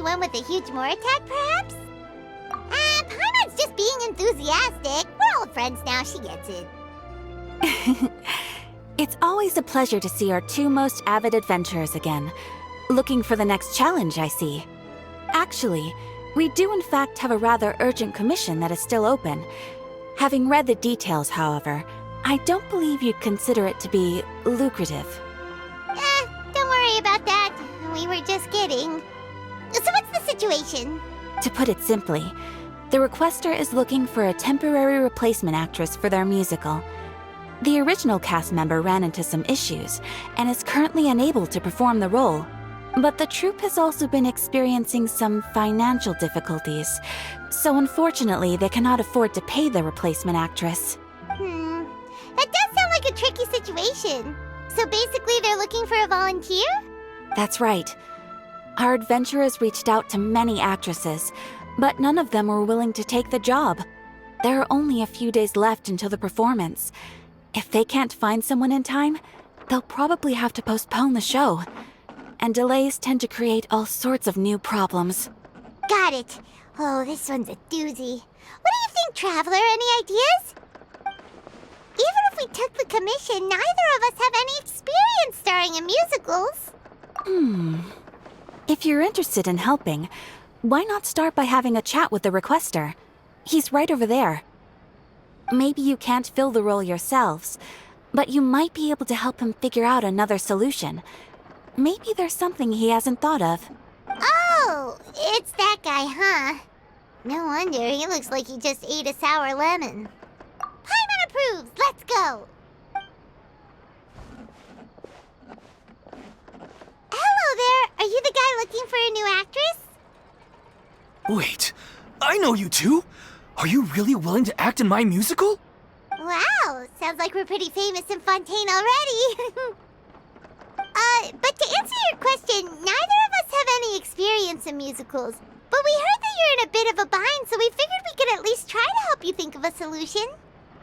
one with a huge more attack, perhaps? Paimon's just being enthusiastic. We're old friends now, she gets it. It's always a pleasure to see our two most avid adventurers again. Looking for the next challenge, I see. Actually, we do in fact have a rather urgent commission that is still open. Having read the details, however, I don't believe you'd consider it to be lucrative. Don't worry about that. We were just kidding. So what's the situation? To put it simply, the requester is looking for a temporary replacement actress for their musical. The original cast member ran into some issues and is currently unable to perform the role. But the troupe has also been experiencing some financial difficulties, so unfortunately they cannot afford to pay the replacement actress. That does sound like a tricky situation. So basically they're looking for a volunteer? That's right. Our adventurers reached out to many actresses, but none of them were willing to take the job. There are only a few days left until the performance. If they can't find someone in time, they'll probably have to postpone the show. And delays tend to create all sorts of new problems. Got it. Oh, this one's a doozy. What do you think, Traveler? Any ideas? Even if we took the commission, neither of us have any experience starring in musicals. If you're interested in helping, why not start by having a chat with the requester? He's right over there. Maybe you can't fill the role yourselves, but you might be able to help him figure out another solution. Maybe there's something he hasn't thought of. Oh, it's that guy, huh? No wonder, he looks like he just ate a sour lemon. Paimon approves, let's go! Hello there, are you the guy looking for a new actress? Wait, I know you two! Are you really willing to act in my musical? Wow, sounds like we're pretty famous in Fontaine already. But to answer your question, neither of us have any experience in musicals. But we heard that you're in a bit of a bind, so we figured we could at least try to help you think of a solution.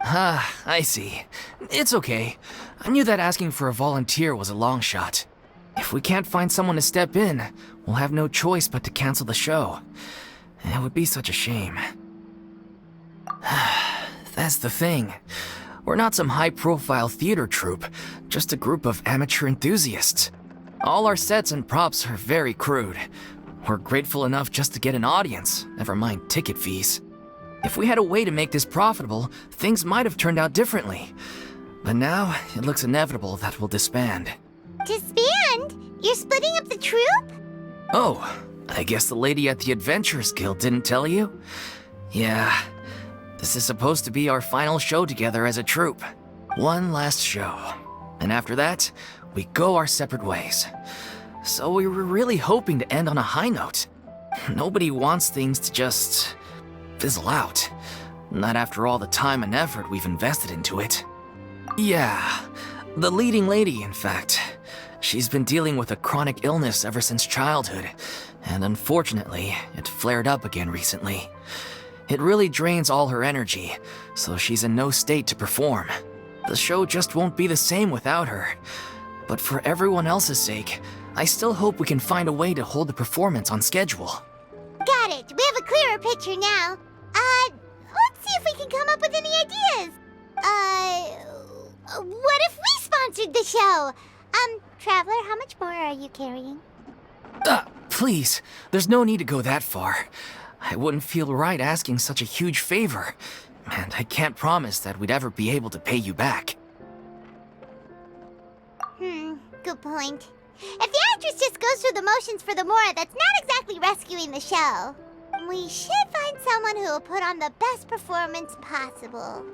Ah, I see. It's okay. I knew that asking for a volunteer was a long shot. If we can't find someone to step in, we'll have no choice but to cancel the show. It would be such a shame. That's the thing. We're not some high-profile theater troupe, just a group of amateur enthusiasts. All our sets and props are very crude. We're grateful enough just to get an audience, never mind ticket fees. If we had a way to make this profitable, things might have turned out differently. But now, it looks inevitable that we'll disband. Disband? You're splitting up the troupe? Oh, I guess the lady at the Adventurers Guild didn't tell you? Yeah. This is supposed to be our final show together as a troupe. One last show. And after that, we go our separate ways. So we were really hoping to end on a high note. Nobody wants things to just fizzle out. Not after all the time and effort we've invested into it. Yeah, the leading lady, in fact. She's been dealing with a chronic illness ever since childhood, and unfortunately, it flared up again recently. It really drains all her energy, so she's in no state to perform. The show just won't be the same without her. But for everyone else's sake, I still hope we can find a way to hold the performance on schedule. Got it. We have a clearer picture now. Let's see if we can come up with any ideas. What if we sponsored the show? Traveler, how much more are you carrying? Please, there's no need to go that far. I wouldn't feel right asking such a huge favor, and I can't promise that we'd ever be able to pay you back. Good point. If the actress just goes through the motions for the more, that's not exactly rescuing the show. We should find someone who will put on the best performance possible.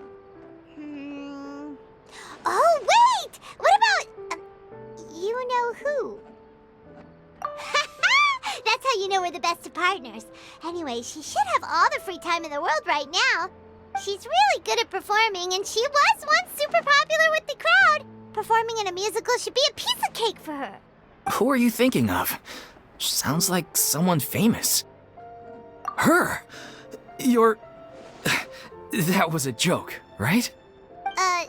Oh, wait! What about... you know who? That's how you know we're the best of partners. Anyway, she should have all the free time in the world right now. She's really good at performing, and she was once super popular with the crowd. Performing in a musical should be a piece of cake for her. Who are you thinking of? Sounds like someone famous. Her? You're... That was a joke, right?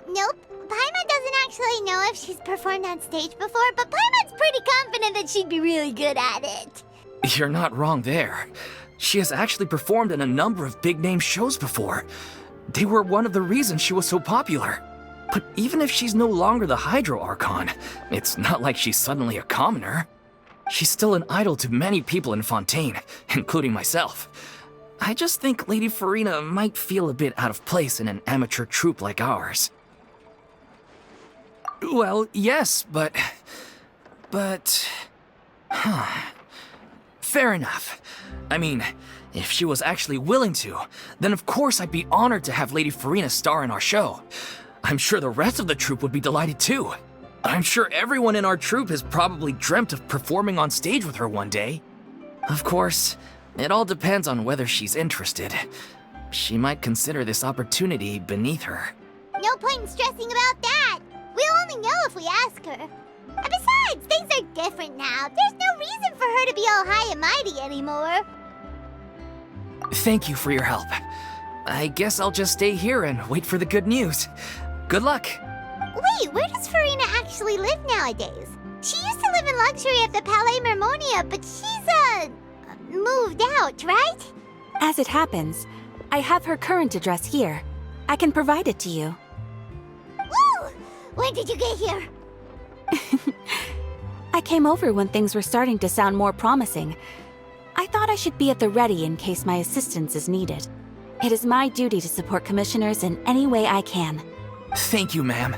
Nope. Paimon doesn't actually know if she's performed on stage before, but Paimon's pretty confident that she'd be really good at it. You're not wrong there. She has actually performed in a number of big-name shows before. They were one of the reasons she was so popular. But even if she's no longer the Hydro Archon, it's not like she's suddenly a commoner. She's still an idol to many people in Fontaine, including myself. I just think Lady Furina might feel a bit out of place in an amateur troupe like ours. Well, yes, but... Fair enough. I mean, if she was actually willing to, then of course I'd be honored to have Lady Furina star in our show. I'm sure the rest of the troupe would be delighted too. I'm sure everyone in our troupe has probably dreamt of performing on stage with her one day. Of course, it all depends on whether she's interested. She might consider this opportunity beneath her. No point in stressing about that. We'll only know if we ask her. And besides, things are different now. There's no reason for her to be all high and mighty anymore. Thank you for your help. I guess I'll just stay here and wait for the good news. Good luck. Wait, where does Furina actually live nowadays? She used to live in luxury at the Palais Mermonia, but she's, moved out, right? As it happens, I have her current address here. I can provide it to you. Woo! When did you get here? I came over when things were starting to sound more promising. I thought I should be at the ready in case my assistance is needed. It is my duty to support commissioners in any way I can. Thank you, ma'am.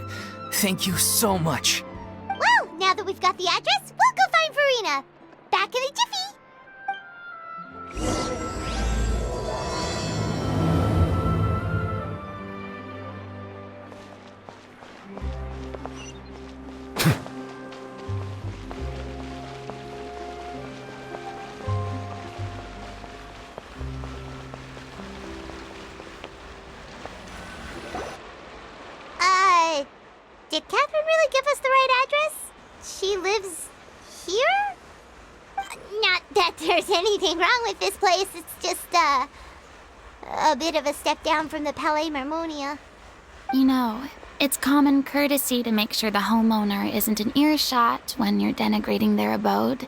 Thank you so much. Well, now that we've got the address, we'll go find Furina. Back in a jiffy. Did Catherine really give us the right address? She lives here? Not that there's anything wrong with this place. It's just, a bit of a step down from the Palais Mermonia. You know, it's common courtesy to make sure the homeowner isn't in earshot when you're denigrating their abode.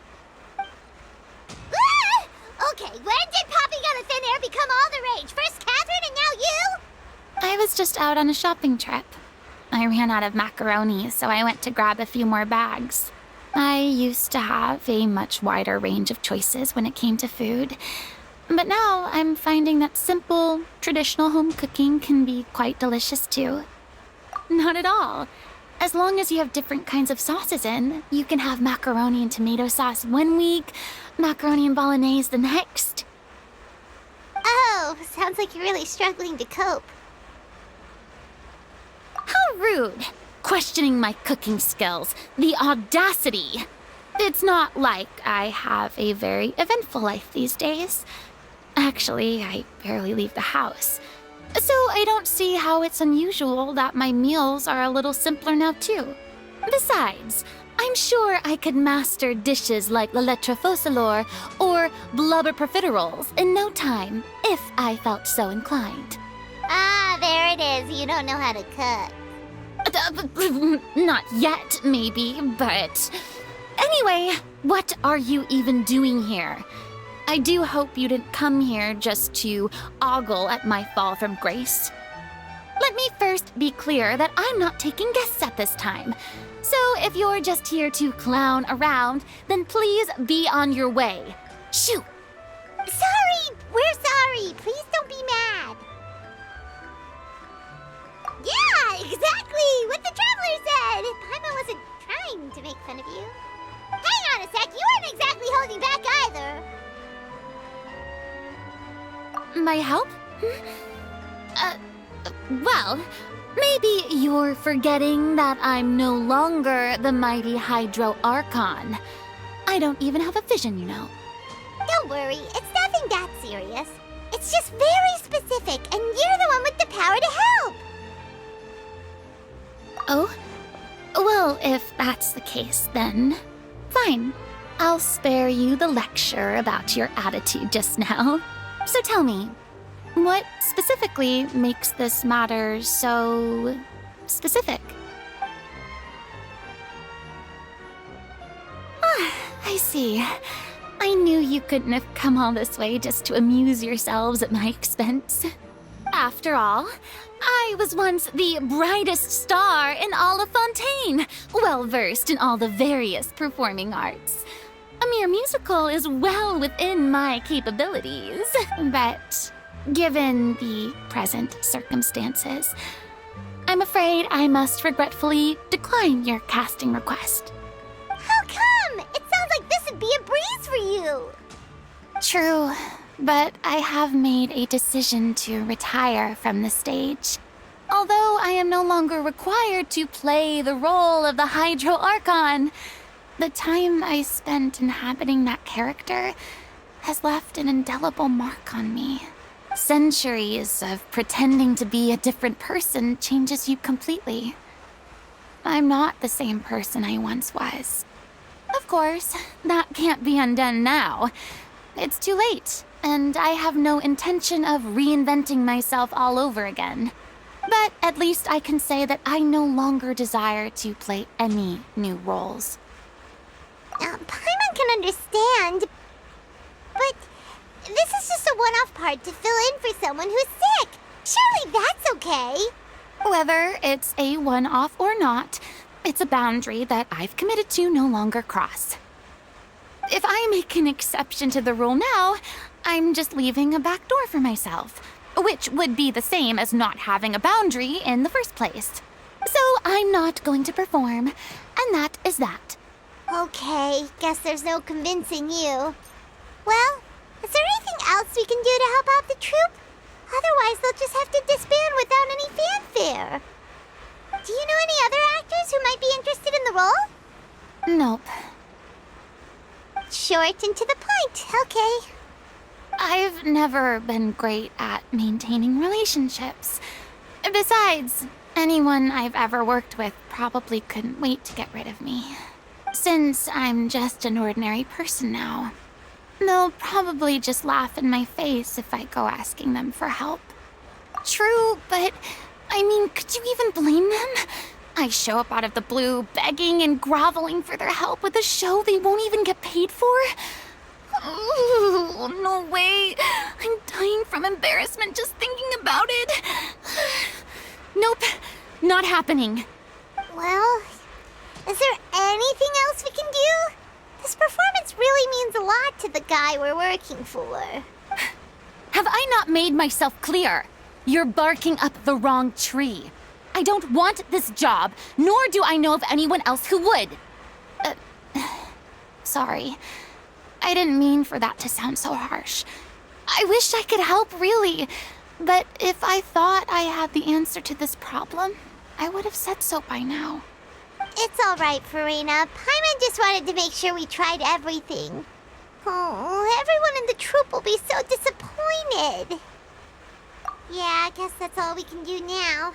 Ah! Okay, when did popping out of thin air become all the rage? First Catherine and now you? I was just out on a shopping trip. I ran out of macaroni, so I went to grab a few more bags. I used to have a much wider range of choices when it came to food, but now I'm finding that simple, traditional home cooking can be quite delicious too. Not at all. As long as you have different kinds of sauces in, you can have macaroni and tomato sauce one week, macaroni and bolognese the next. Oh, sounds like you're really struggling to cope. How rude! Questioning my cooking skills. The audacity! It's not like I have a very eventful life these days. Actually, I barely leave the house. So I don't see how it's unusual that my meals are a little simpler now too. Besides, I'm sure I could master dishes like la lettre faucilor or blubber profiteroles in no time, if I felt so inclined. Ah, there it is. You don't know how to cook. Not yet, maybe, but... Anyway, what are you even doing here? I do hope you didn't come here just to ogle at my fall from grace. Let me first be clear that I'm not taking guests at this time. So if you're just here to clown around, then please be on your way. Shoo! Sorry! We're sorry! Please don't be mad! Yeah, exactly! What the Traveler said! Paimon wasn't trying to make fun of you. Hang on a sec, you weren't exactly holding back either. My help? Well, maybe you're forgetting that I'm no longer the mighty Hydro Archon. I don't even have a vision, you know. Don't worry, it's nothing that serious. It's just very specific, and you're the one with the power to help! Oh? Well, if that's the case, then fine. I'll spare you the lecture about your attitude just now. So tell me, what specifically makes this matter so specific? Ah, I see. I knew you couldn't have come all this way just to amuse yourselves at my expense. After all, I was once the brightest star in all of Fontaine, well-versed in all the various performing arts. A mere musical is well within my capabilities, but given the present circumstances, I'm afraid I must regretfully decline your casting request. How come? It sounds like this would be a breeze for you. True, but I have made a decision to retire from the stage. Although I am no longer required to play the role of the Hydro Archon, the time I spent inhabiting that character has left an indelible mark on me. Centuries of pretending to be a different person changes you completely. I'm not the same person I once was. Of course, that can't be undone now. It's too late, and I have no intention of reinventing myself all over again. But at least I can say that I no longer desire to play any new roles. Paimon can understand, but this is just a one-off part to fill in for someone who's sick. Surely that's okay. Whether it's a one-off or not, it's a boundary that I've committed to no longer cross. If I make an exception to the rule now, I'm just leaving a back door for myself, which would be the same as not having a boundary in the first place. So I'm not going to perform, and that is that. Okay, guess there's no convincing you. Well, is there anything else we can do to help out the troupe? Otherwise, they'll just have to disband without any fanfare. Do you know any other actors who might be interested in the role? Nope. Short and to the point, okay. I've never been great at maintaining relationships. Besides, anyone I've ever worked with probably couldn't wait to get rid of me. Since I'm just an ordinary person now, they'll probably just laugh in my face if I go asking them for help. True, but I mean, could you even blame them? I show up out of the blue, begging and groveling for their help with a show they won't even get paid for? Oh, no way. I'm dying from embarrassment just thinking about it. Nope, not happening. Well, is there anything else we can do? This performance really means a lot to the guy we're working for. Have I not made myself clear? You're barking up the wrong tree. I don't want this job, nor do I know of anyone else who would. Sorry. I didn't mean for that to sound so harsh. I wish I could help, really. But if I thought I had the answer to this problem, I would have said so by now. It's all right, Furina. Paimon just wanted to make sure we tried everything. Oh, everyone in the troupe will be so disappointed. Yeah, I guess that's all we can do now.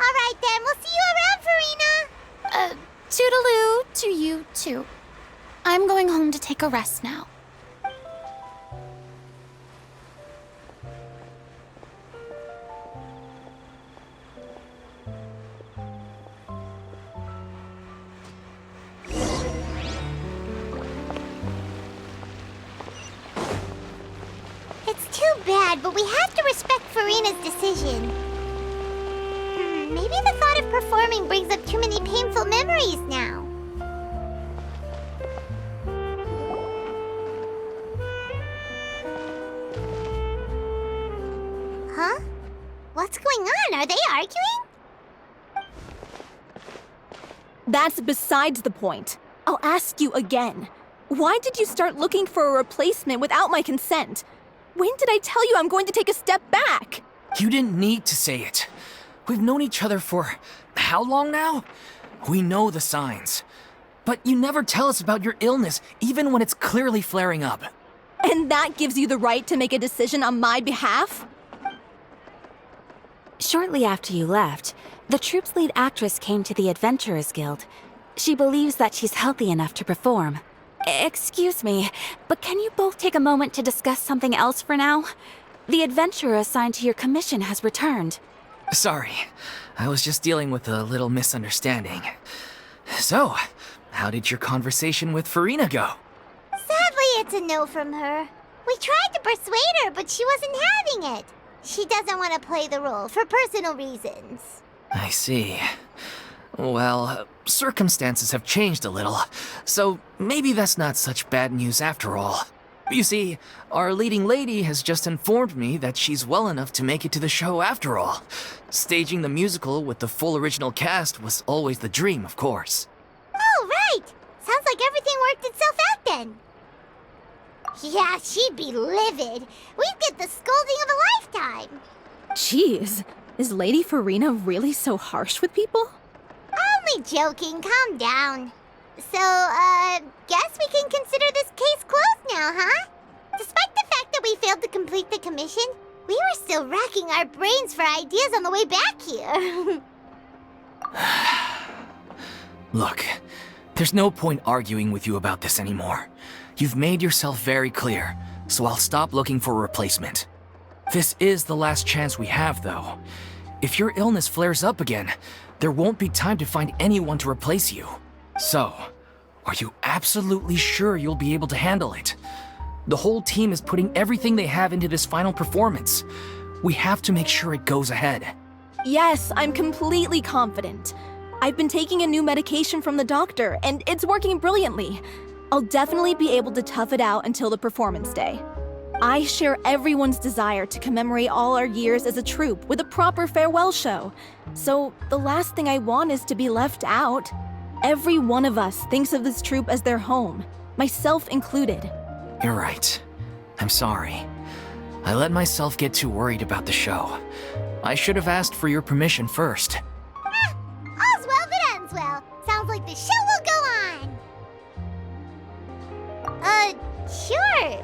All right, then. We'll see you around, Furina. Toodaloo to you, too. I'm going home to take a rest now. It's too bad, but we have to respect Furina's decision. Maybe the thought of performing brings up too many painful memories now. Huh? What's going on? Are they arguing? That's besides the point. I'll ask you again. Why did you start looking for a replacement without my consent? When did I tell you I'm going to take a step back? You didn't need to say it. We've known each other for how long now? We know the signs. But you never tell us about your illness, even when it's clearly flaring up. And that gives you the right to make a decision on my behalf? Shortly after you left, the troupe's lead actress came to the Adventurers Guild. She believes that she's healthy enough to perform. Excuse me, but can you both take a moment to discuss something else for now? The adventurer assigned to your commission has returned. Sorry, I was just dealing with a little misunderstanding. So, how did your conversation with Furina go? Sadly, it's a no from her. We tried to persuade her, but she wasn't having it. She doesn't want to play the role for personal reasons. I see. Well, circumstances have changed a little, so maybe that's not such bad news after all. You see, our leading lady has just informed me that she's well enough to make it to the show after all. Staging the musical with the full original cast was always the dream, of course. Oh, right! Sounds like everything worked itself out then. Yeah, she'd be livid. We'd get the scolding of a lifetime. Jeez, is Lady Furina really so harsh with people? Only joking, calm down. So, guess we can consider this case closed now, huh? Despite the fact that we failed to complete the commission, we were still racking our brains for ideas on the way back here. Look, there's no point arguing with you about this anymore. You've made yourself very clear, so I'll stop looking for a replacement. This is the last chance we have, though. If your illness flares up again, there won't be time to find anyone to replace you. So, are you absolutely sure you'll be able to handle it? The whole team is putting everything they have into this final performance. We have to make sure it goes ahead. Yes, I'm completely confident. I've been taking a new medication from the doctor, and it's working brilliantly. I'll definitely be able to tough it out until the performance day. I share everyone's desire to commemorate all our years as a troupe with a proper farewell show. So the last thing I want is to be left out. Every one of us thinks of this troupe as their home, myself included. You're right. I'm sorry. I let myself get too worried about the show. I should have asked for your permission first. All's well that ends well. Sounds like the show will go on. Sure.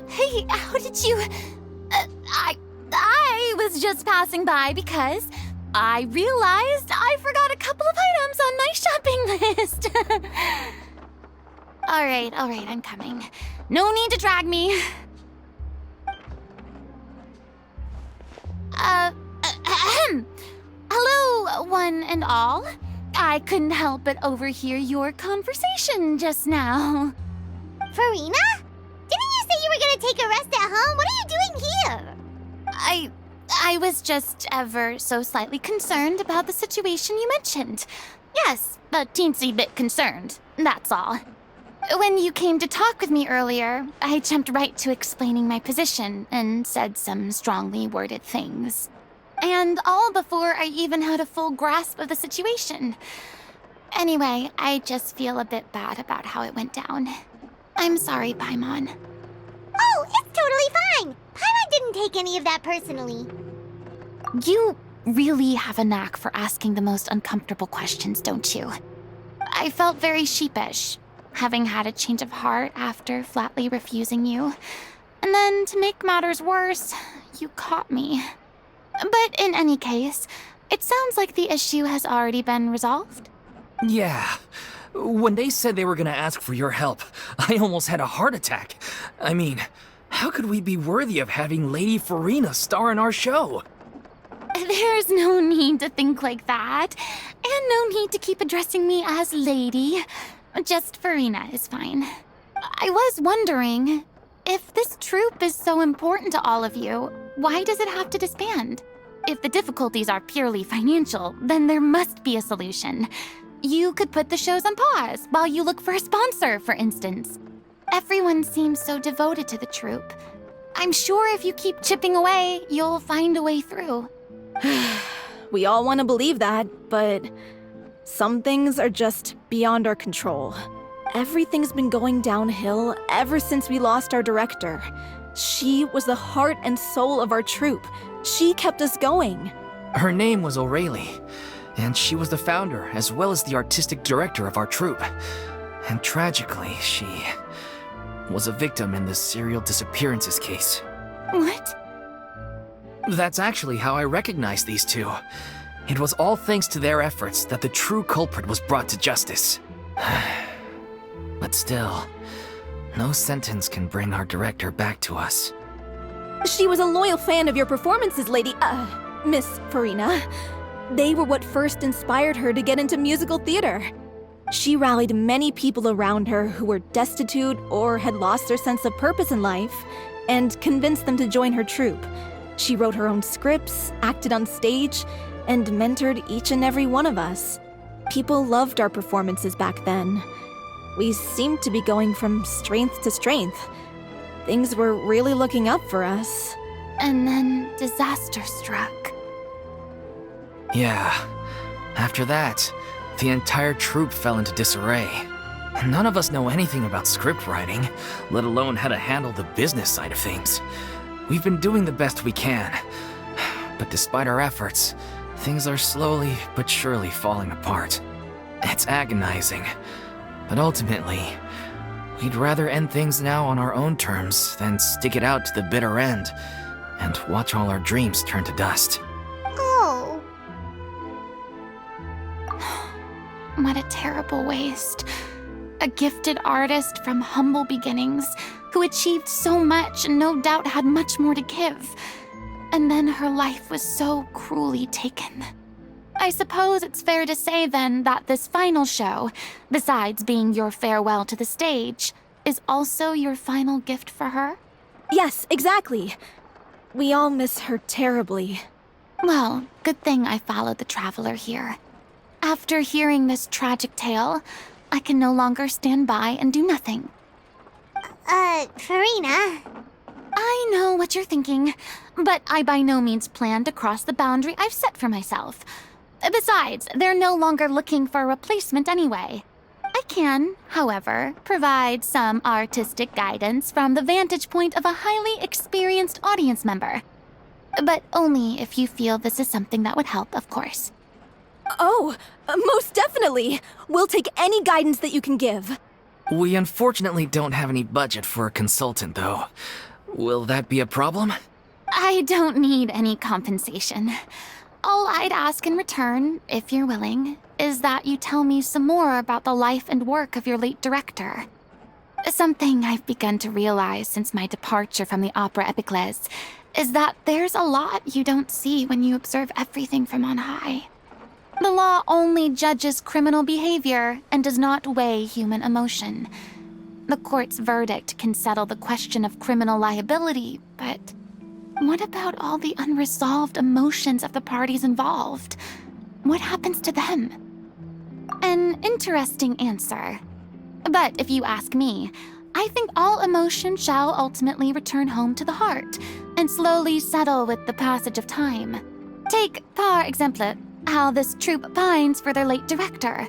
Hey, how did you... I was just passing by because I realized I forgot a couple of items on my shopping list. All right, I'm coming. No need to drag me. Hello, one and all. I couldn't help but overhear your conversation just now. Furina? Didn't you say you were gonna take a rest at home? What are you doing here? I was just ever so slightly concerned about the situation you mentioned. Yes, a teensy bit concerned, that's all. When you came to talk with me earlier, I jumped right to explaining my position and said some strongly worded things. And all before I even had a full grasp of the situation. Anyway, I just feel a bit bad about how it went down. I'm sorry, Paimon. Oh, it's totally fine. Paimon didn't take any of that personally. You really have a knack for asking the most uncomfortable questions, don't you? I felt very sheepish, having had a change of heart after flatly refusing you. And then, to make matters worse, you caught me. But in any case, it sounds like the issue has already been resolved. Yeah. When they said they were gonna ask for your help, I almost had a heart attack. I mean, how could we be worthy of having Lady Furina star in our show? There's no need to think like that. And no need to keep addressing me as lady. Just Furina is fine. I was wondering, if this troupe is so important to all of you, why does it have to disband? If the difficulties are purely financial, then there must be a solution. You could put the shows on pause while you look for a sponsor, for instance. Everyone seems so devoted to the troupe. I'm sure if you keep chipping away, you'll find a way through. We all want to believe that, but some things are just beyond our control. Everything's been going downhill ever since we lost our director. She was the heart and soul of our troupe. She kept us going. Her name was O'Reilly, and she was the founder as well as the artistic director of our troupe. And tragically, she was a victim in the serial disappearances case. What? That's actually how I recognized these two. It was all thanks to their efforts that the true culprit was brought to justice. But still, no sentence can bring our director back to us. She was a loyal fan of your performances, Lady. Miss Furina. They were what first inspired her to get into musical theater. She rallied many people around her who were destitute or had lost their sense of purpose in life, and convinced them to join her troupe. She wrote her own scripts, acted on stage, and mentored each and every one of us. People loved our performances back then. We seemed to be going from strength to strength. Things were really looking up for us. And then disaster struck. Yeah. After that, the entire troupe fell into disarray. None of us know anything about script writing, let alone how to handle the business side of things. We've been doing the best we can. But despite our efforts, things are slowly but surely falling apart. It's agonizing. But ultimately, we'd rather end things now on our own terms than stick it out to the bitter end and watch all our dreams turn to dust. Oh. What a terrible waste. A gifted artist from humble beginnings who achieved so much and no doubt had much more to give. And then her life was so cruelly taken. I suppose it's fair to say then that this final show, besides being your farewell to the stage, is also your final gift for her? Yes, exactly. We all miss her terribly. Well, good thing I followed the traveler here. After hearing this tragic tale, I can no longer stand by and do nothing. Furina. I know what you're thinking, but I by no means plan to cross the boundary I've set for myself. Besides, they're no longer looking for a replacement anyway. I can, however, provide some artistic guidance from the vantage point of a highly experienced audience member. But only if you feel this is something that would help, of course. Oh, most definitely. We'll take any guidance that you can give. We unfortunately don't have any budget for a consultant, though. Will that be a problem? I don't need any compensation. All I'd ask in return, if you're willing, is that you tell me some more about the life and work of your late director. Something I've begun to realize since my departure from the Opera Epiclese is that there's a lot you don't see when you observe everything from on high. The law only judges criminal behavior and does not weigh human emotion. The court's verdict can settle the question of criminal liability, but what about all the unresolved emotions of the parties involved? What happens to them? An interesting answer. But if you ask me, I think all emotion shall ultimately return home to the heart and slowly settle with the passage of time. Take, par exemple, how this troupe pines for their late director.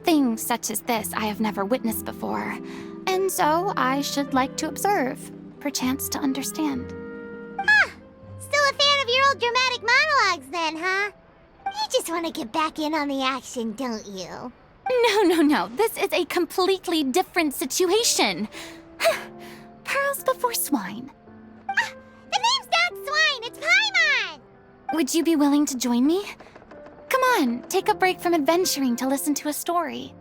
Things such as this I have never witnessed before, and so I should like to observe, perchance to understand. Still a fan of your old dramatic monologues then, huh? You just want to get back in on the action, don't you? No. This is a completely different situation. Pearls before swine. The name's not Swine, it's Paimon! Would you be willing to join me? Come on, take a break from adventuring to listen to a story.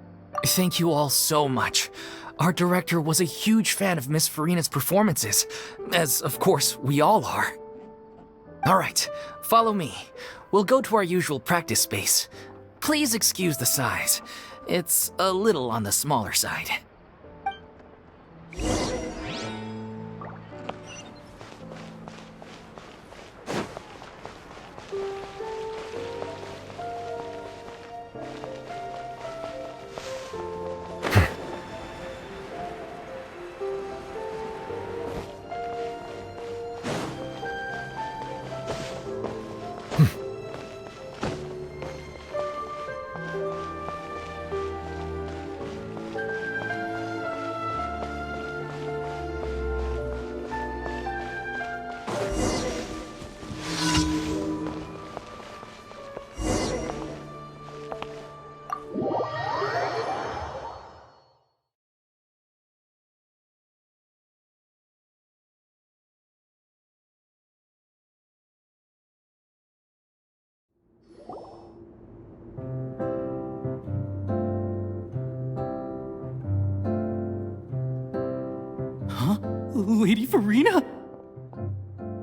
Thank you all so much. Our director was a huge fan of Miss Furina's performances, as of course we all are. All right, follow me. We'll go to our usual practice space. Please excuse the size. It's a little on the smaller side. Huh? Lady Furina?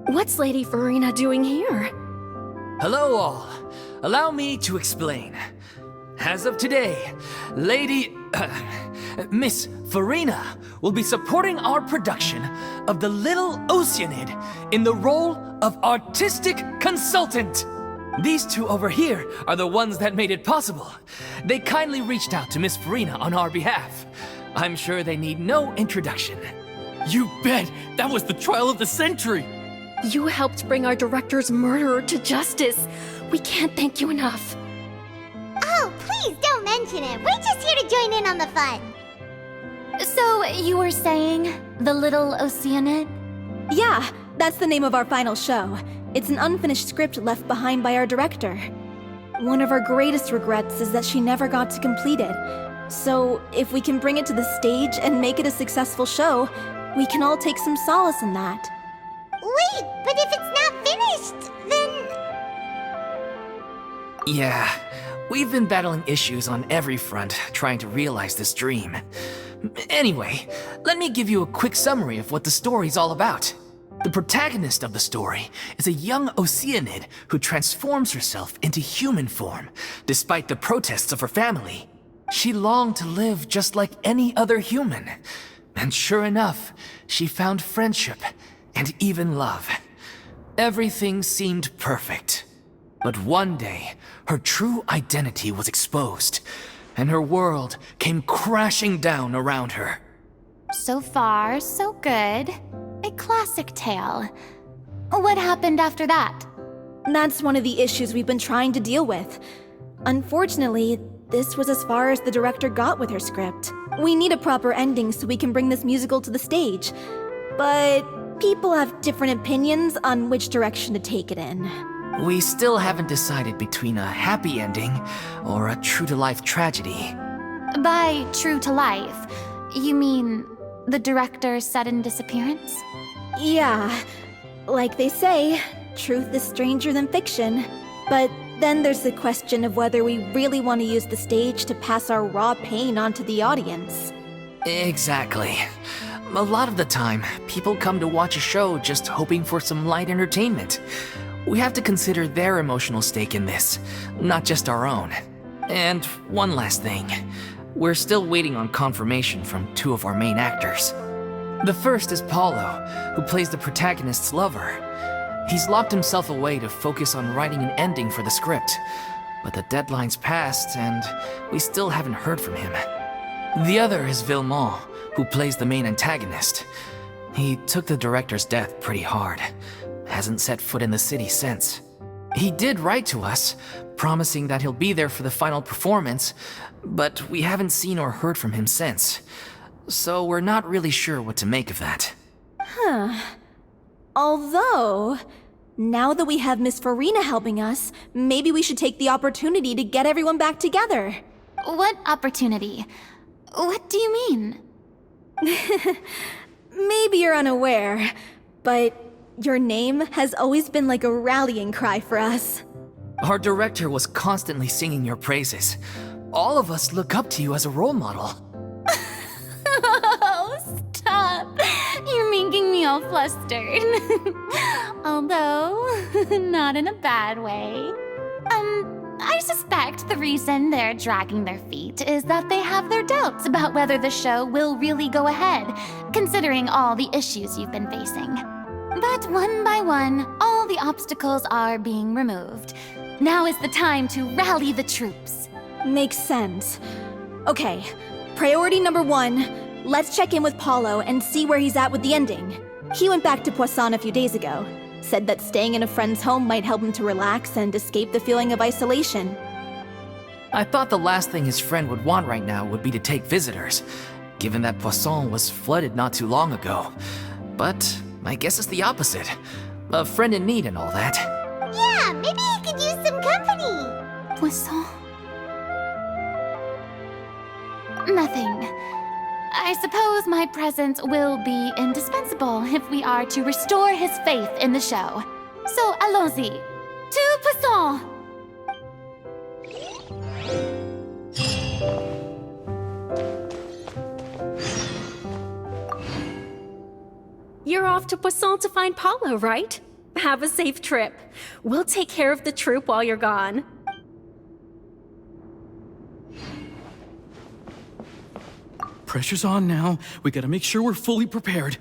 What's Lady Furina doing here? Hello all. Allow me to explain. As of today, Miss Furina will be supporting our production of The Little Oceanid in the role of artistic consultant. These two over here are the ones that made it possible. They kindly reached out to Miss Furina on our behalf. I'm sure they need no introduction. You bet! That was the trial of the century! You helped bring our director's murderer to justice. We can't thank you enough. Oh, please don't mention it. We're just here to join in on the fun. So, you were saying The Little Oceanid? Yeah, that's the name of our final show. It's an unfinished script left behind by our director. One of our greatest regrets is that she never got to complete it. So, if we can bring it to the stage and make it a successful show, we can all take some solace in that. Wait, but if it's not finished, then... Yeah, we've been battling issues on every front trying to realize this dream. Anyway, let me give you a quick summary of what the story's all about. The protagonist of the story is a young Oceanid who transforms herself into human form, despite the protests of her family. She longed to live just like any other human. And sure enough, she found friendship and even love. Everything seemed perfect. But one day, her true identity was exposed, and her world came crashing down around her. So far, so good. A classic tale. What happened after that? That's one of the issues we've been trying to deal with. Unfortunately, this was as far as the director got with her script. We need a proper ending so we can bring this musical to the stage. But people have different opinions on which direction to take it in. We still haven't decided between a happy ending or a true-to-life tragedy. By true to life, you mean the director's sudden disappearance? Yeah, like they say, truth is stranger than fiction. But then there's the question of whether we really want to use the stage to pass our raw pain onto the audience. Exactly. A lot of the time, people come to watch a show just hoping for some light entertainment. We have to consider their emotional stake in this, not just our own. And one last thing. We're still waiting on confirmation from two of our main actors. The first is Paulo, who plays the protagonist's lover. He's locked himself away to focus on writing an ending for the script, but the deadline's passed and we still haven't heard from him. The other is Villemont, who plays the main antagonist. He took the director's death pretty hard. Hasn't set foot in the city since. He did write to us, promising that he'll be there for the final performance, but we haven't seen or heard from him since. So we're not really sure what to make of that. Although, now that we have Miss Furina helping us, maybe we should take the opportunity to get everyone back together. What opportunity? What do you mean? Maybe you're unaware, but your name has always been like a rallying cry for us. Our director was constantly singing your praises. All of us look up to you as a role model. Oh, stop! You're making me all flustered. Although, not in a bad way. I suspect the reason they're dragging their feet is that they have their doubts about whether the show will really go ahead, considering all the issues you've been facing. But one by one, all the obstacles are being removed. Now is the time to rally the troops. Makes sense. Okay, priority number 1, let's check in with Paulo and see where he's at with the ending. He went back to Poisson a few days ago. Said that staying in a friend's home might help him to relax and escape the feeling of isolation. I thought the last thing his friend would want right now would be to take visitors, given that Poisson was flooded not too long ago. But I guess it's the opposite. A friend in need and all that. Yeah, maybe he could use some company. Poisson. Nothing. I suppose my presence will be indispensable if we are to restore his faith in the show. So allons-y. To Poisson! You're off to Poisson to find Paulo, right? Have a safe trip. We'll take care of the troop while you're gone. Pressure's on now. We gotta make sure we're fully prepared.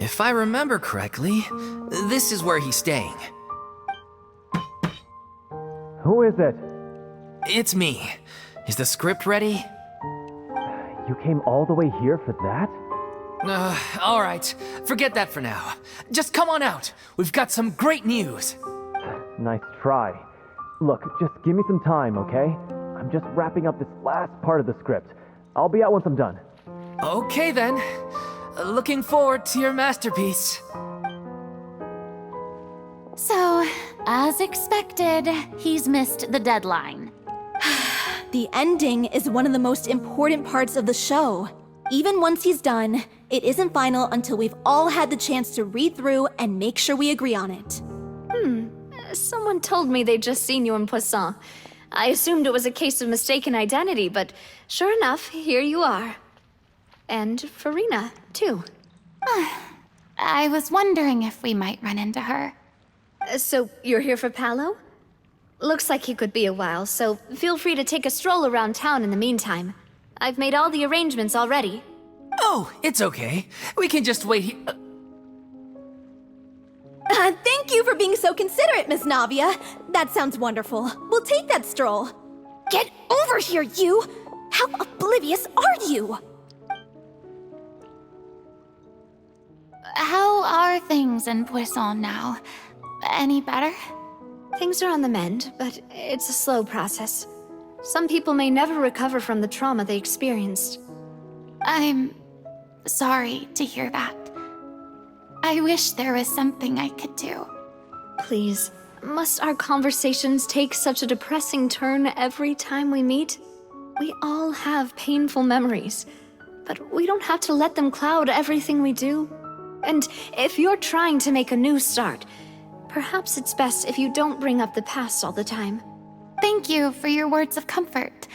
If I remember correctly, this is where he's staying. Who is it? It's me. Is the script ready? You came all the way here for that? All right. Forget that for now. Just come on out. We've got some great news. Nice try. Look, just give me some time, okay? I'm just wrapping up this last part of the script. I'll be out once I'm done. Okay then. Looking forward to your masterpiece. So, as expected, he's missed the deadline. The ending is one of the most important parts of the show. Even once he's done, it isn't final until we've all had the chance to read through and make sure we agree on it. Someone told me they'd just seen you in Poisson. I assumed it was a case of mistaken identity, but sure enough, here you are. And Furina, too. I was wondering if we might run into her. So, you're here for Paolo? Looks like he could be a while, so feel free to take a stroll around town in the meantime. I've made all the arrangements already. Oh, it's okay. We can just wait here. Thank you for being so considerate, Miss Navia. That sounds wonderful. We'll take that stroll. Get over here, you! How oblivious are you? How are things in Poisson now? Any better? Things are on the mend, but it's a slow process. Some people may never recover from the trauma they experienced. I'm sorry to hear that. I wish there was something I could do. Please, must our conversations take such a depressing turn every time we meet? We all have painful memories, but we don't have to let them cloud everything we do. And if you're trying to make a new start, perhaps it's best if you don't bring up the past all the time. Thank you for your words of comfort.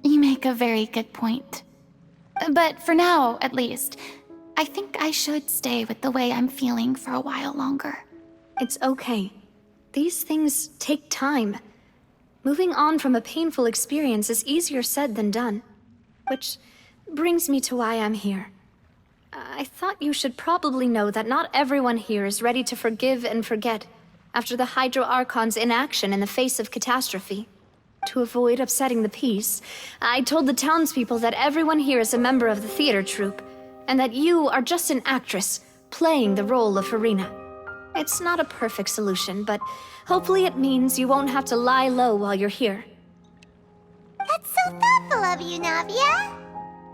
You make a very good point. But for now, at least, I think I should stay with the way I'm feeling for a while longer. It's okay. These things take time. Moving on from a painful experience is easier said than done. Which brings me to why I'm here. I thought you should probably know that not everyone here is ready to forgive and forget after the Hydro Archon's inaction in the face of catastrophe. To avoid upsetting the peace, I told the townspeople that everyone here is a member of the theater troupe, and that you are just an actress playing the role of Furina. It's not a perfect solution, but hopefully it means you won't have to lie low while you're here. That's so thoughtful of you, Navia.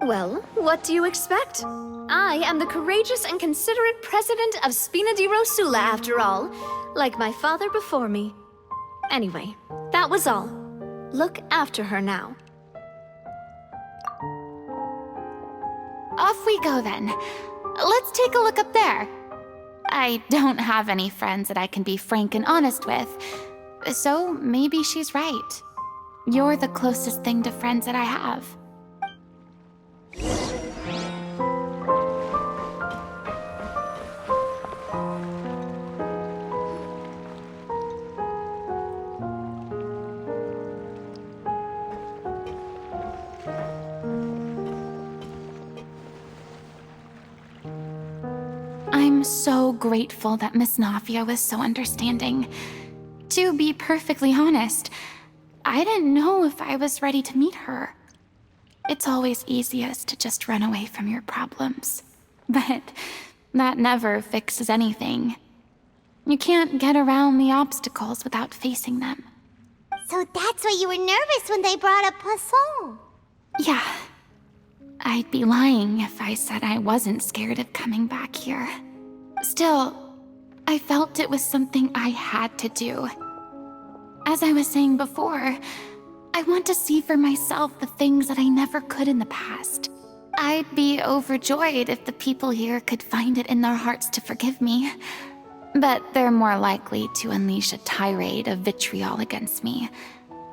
Well, what do you expect? I am the courageous and considerate president of Spina di Rosula, after all, like my father before me. Anyway, that was all. Look after her now. Off we go then. Let's take a look up there. I don't have any friends that I can be frank and honest with, so maybe she's right. You're the closest thing to friends that I have. I'm so grateful that Miss Navia was so understanding. To be perfectly honest, I didn't know if I was ready to meet her. It's always easiest to just run away from your problems. But that never fixes anything. You can't get around the obstacles without facing them. So that's why you were nervous when they brought up Poisson. Yeah. I'd be lying if I said I wasn't scared of coming back here. Still, I felt it was something I had to do. As I was saying before, I want to see for myself the things that I never could in the past. I'd be overjoyed if the people here could find it in their hearts to forgive me. But they're more likely to unleash a tirade of vitriol against me,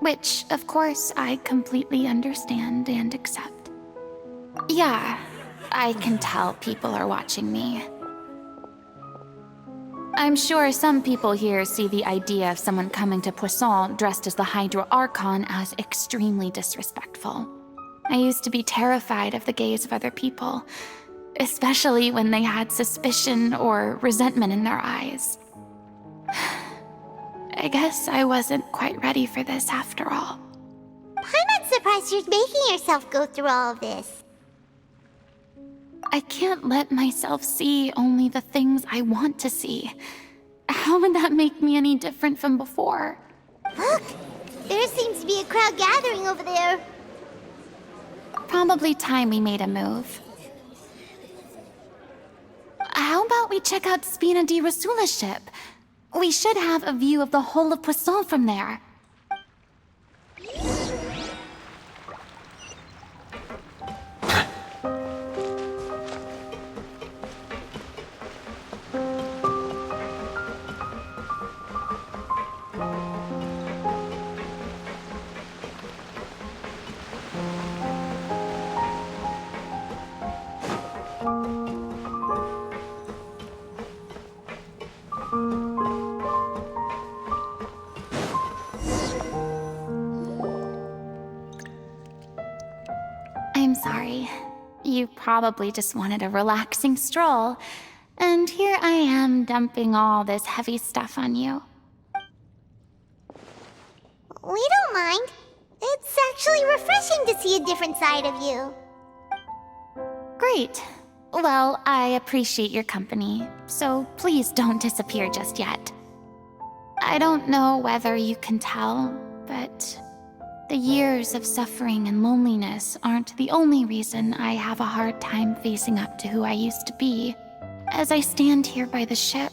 which, of course, I completely understand and accept. Yeah, I can tell people are watching me. I'm sure some people here see the idea of someone coming to Poisson dressed as the Hydro Archon as extremely disrespectful. I used to be terrified of the gaze of other people, especially when they had suspicion or resentment in their eyes. I guess I wasn't quite ready for this after all. I'm not surprised you're making yourself go through all of this. I can't let myself see only the things I want to see. How would that make me any different from before? Look! There seems to be a crowd gathering over there. Probably time we made a move. How about we check out Spina di Rasula's ship? We should have a view of the whole of Poisson from there. I'm sorry. You probably just wanted a relaxing stroll, and here I am dumping all this heavy stuff on you. We don't mind. It's actually refreshing to see a different side of you. Great. Well, I appreciate your company, so please don't disappear just yet. I don't know whether you can tell, but the years of suffering and loneliness aren't the only reason I have a hard time facing up to who I used to be. As I stand here by the ship,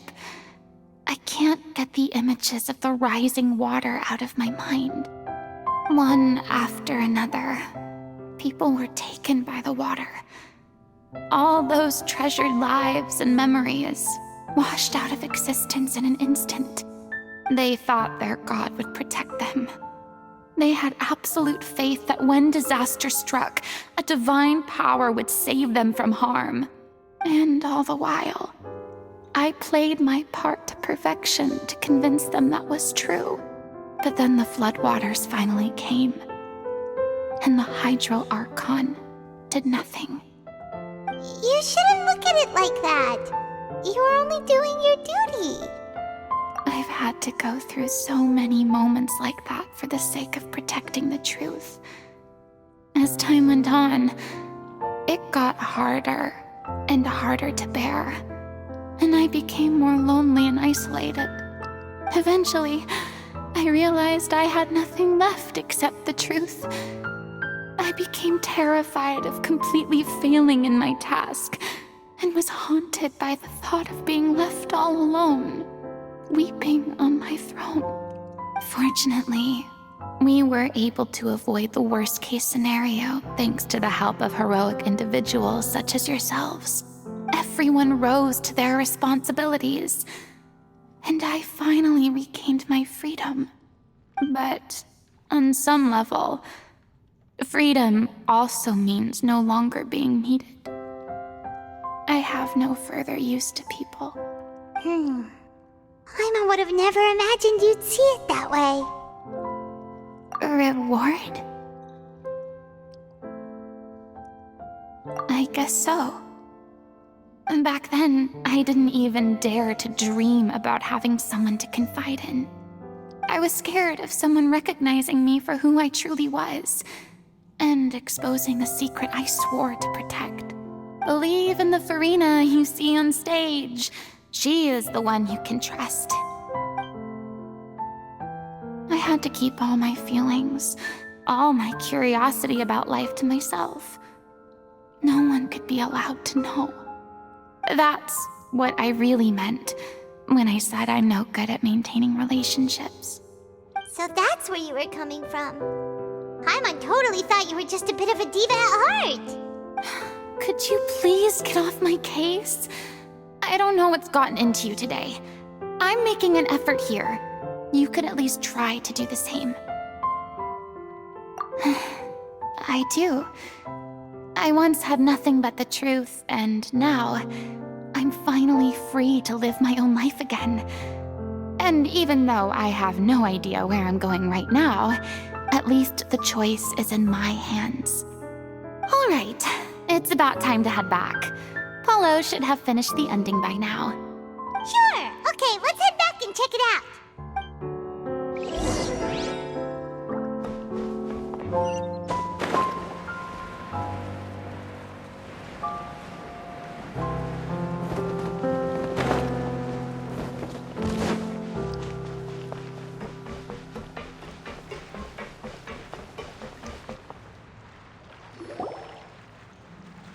I can't get the images of the rising water out of my mind. One after another, people were taken by the water. All those treasured lives and memories washed out of existence in an instant. They thought their god would protect them. They had absolute faith that when disaster struck, a divine power would save them from harm. And all the while, I played my part to perfection to convince them that was true. But then the floodwaters finally came, and the Hydro Archon did nothing. You shouldn't look at it like that. You were only doing your duty. I've had to go through so many moments like that for the sake of protecting the truth. As time went on, it got harder and harder to bear, and I became more lonely and isolated. Eventually, I realized I had nothing left except the truth. I became terrified of completely failing in my task, and was haunted by the thought of being left all alone, weeping on my throne. Fortunately, we were able to avoid the worst-case scenario thanks to the help of heroic individuals such as yourselves. Everyone rose to their responsibilities, and I finally regained my freedom. But on some level, freedom also means no longer being needed. I have no further use to people. Paimon would have never imagined you'd see it that way. Reward? I guess so. Back then, I didn't even dare to dream about having someone to confide in. I was scared of someone recognizing me for who I truly was, and exposing the secret I swore to protect. Believe in the Furina you see on stage. She is the one you can trust. I had to keep all my feelings, all my curiosity about life to myself. No one could be allowed to know. That's what I really meant when I said I'm no good at maintaining relationships. So that's where you were coming from. Paimon totally thought you were just a bit of a diva at heart. Could you please get off my case? I don't know what's gotten into you today. I'm making an effort here. You could at least try to do the same. I do. I once had nothing but the truth, and now I'm finally free to live my own life again. And even though I have no idea where I'm going right now, at least the choice is in my hands. All right, it's about time to head back. Paulo should have finished the ending by now. Sure. Okay, let's head back and check it out.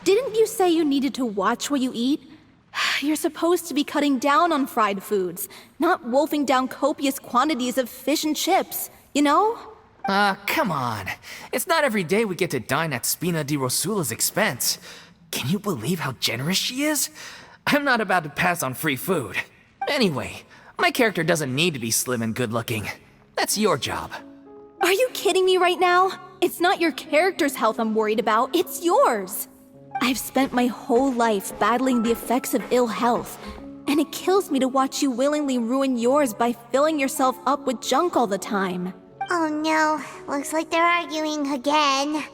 Didn't you say you needed to watch what you eat? You're supposed to be cutting down on fried foods, not wolfing down copious quantities of fish and chips, you know? Come on. It's not every day we get to dine at Spina di Rosula's expense. Can you believe how generous she is? I'm not about to pass on free food. Anyway, my character doesn't need to be slim and good-looking. That's your job. Are you kidding me right now? It's not your character's health I'm worried about, it's yours. I've spent my whole life battling the effects of ill health, and it kills me to watch you willingly ruin yours by filling yourself up with junk all the time. Oh no, looks like they're arguing again.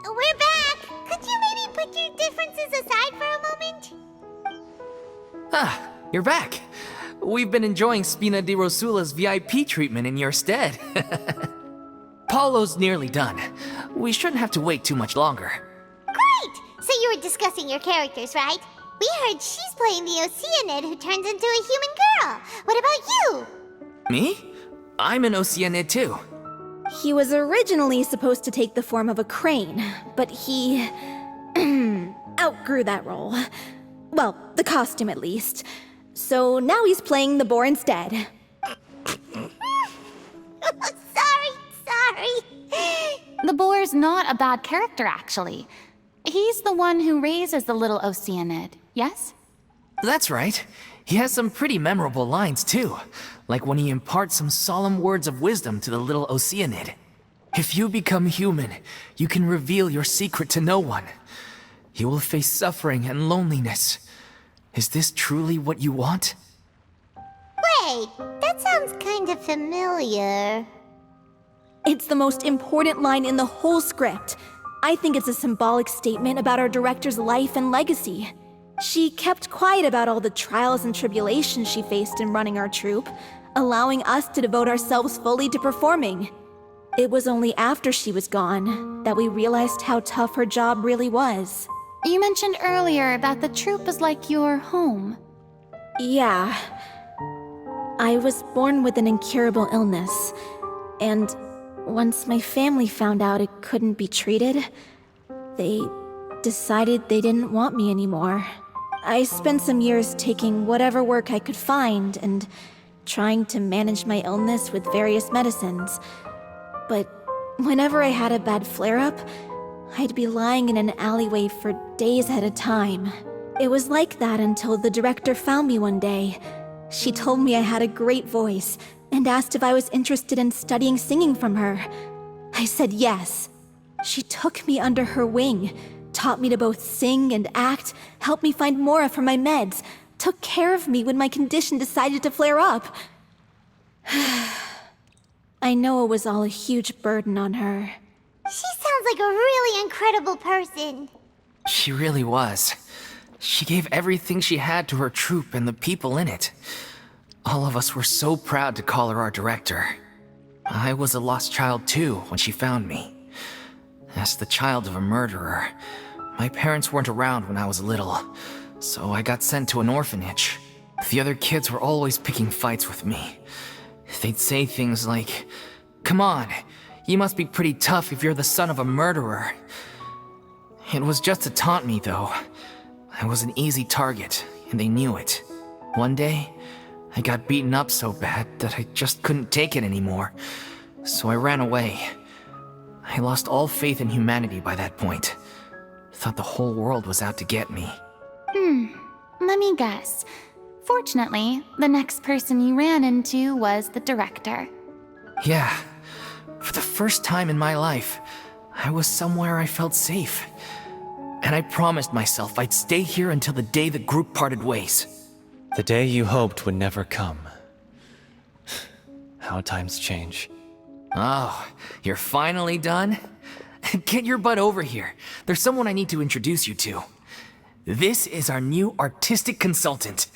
We're back! Could you maybe put your differences aside for a moment? Ah, you're back. We've been enjoying Spina di Rosula's VIP treatment in your stead. Paulo's nearly done. We shouldn't have to wait too much longer. Great! So you were discussing your characters, right? We heard she's playing the Oceanid who turns into a human girl. What about you? Me? I'm an Oceanid too. He was originally supposed to take the form of a crane, but he outgrew that role. Well, the costume at least. So now he's playing the boar instead. Sorry. The boar's not a bad character, actually. He's the one who raises the little Oceanid, yes? That's right. He has some pretty memorable lines too, like when he imparts some solemn words of wisdom to the little Oceanid. If you become human, you can reveal your secret to no one. You will face suffering and loneliness. Is this truly what you want? Wait, that sounds kind of familiar. It's the most important line in the whole script. I think it's a symbolic statement about our director's life and legacy. She kept quiet about all the trials and tribulations she faced in running our troupe, allowing us to devote ourselves fully to performing. It was only after she was gone that we realized how tough her job really was. You mentioned earlier that the troupe is like your home. Yeah. I was born with an incurable illness, and once my family found out it couldn't be treated, they decided they didn't want me anymore. I spent some years taking whatever work I could find and trying to manage my illness with various medicines. But whenever I had a bad flare-up, I'd be lying in an alleyway for days at a time. It was like that until the director found me one day. She told me I had a great voice and asked if I was interested in studying singing from her. I said yes. She took me under her wing, taught me to both sing and act, helped me find Mora for my meds, took care of me when my condition decided to flare up. I know it was all a huge burden on her. She sounds like a really incredible person. She really was. She gave everything she had to her troupe and the people in it. All of us were so proud to call her our director. I was a lost child too when she found me. As the child of a murderer, my parents weren't around when I was little, so I got sent to an orphanage. The other kids were always picking fights with me. They'd say things like, "Come on, you must be pretty tough if you're the son of a murderer." It was just to taunt me, though. I was an easy target, and they knew it. One day, I got beaten up so bad that I just couldn't take it anymore, so I ran away. I lost all faith in humanity by that point. Thought the whole world was out to get me. Let me guess. Fortunately, the next person you ran into was the director. Yeah, for the first time in my life, I was somewhere I felt safe. And I promised myself I'd stay here until the day the group parted ways. The day you hoped would never come. How times change. Oh, you're finally done? Get your butt over here. There's someone I need to introduce you to. This is our new artistic consultant,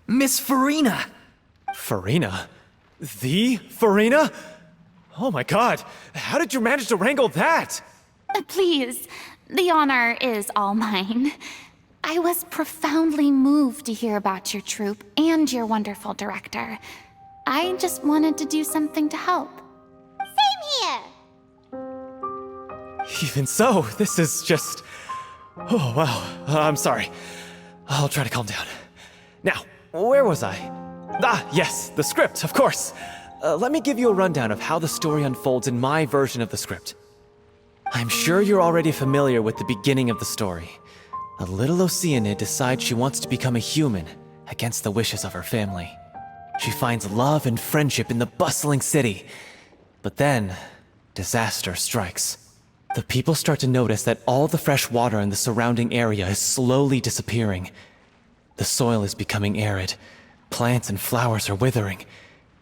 Miss Furina. Furina? The Furina? Oh my god, how did you manage to wrangle that? Please, the honor is all mine. I was profoundly moved to hear about your troupe and your wonderful director. I just wanted to do something to help. Same here. Even so, this is just... Oh, wow. I'm sorry. I'll try to calm down. Now, where was I? Ah, yes, the script, of course. Let me give you a rundown of how the story unfolds in my version of the script. I'm sure you're already familiar with the beginning of the story. A little Oceanid decides she wants to become a human against the wishes of her family. She finds love and friendship in the bustling city. But then, disaster strikes. The people start to notice that all the fresh water in the surrounding area is slowly disappearing. The soil is becoming arid, plants and flowers are withering,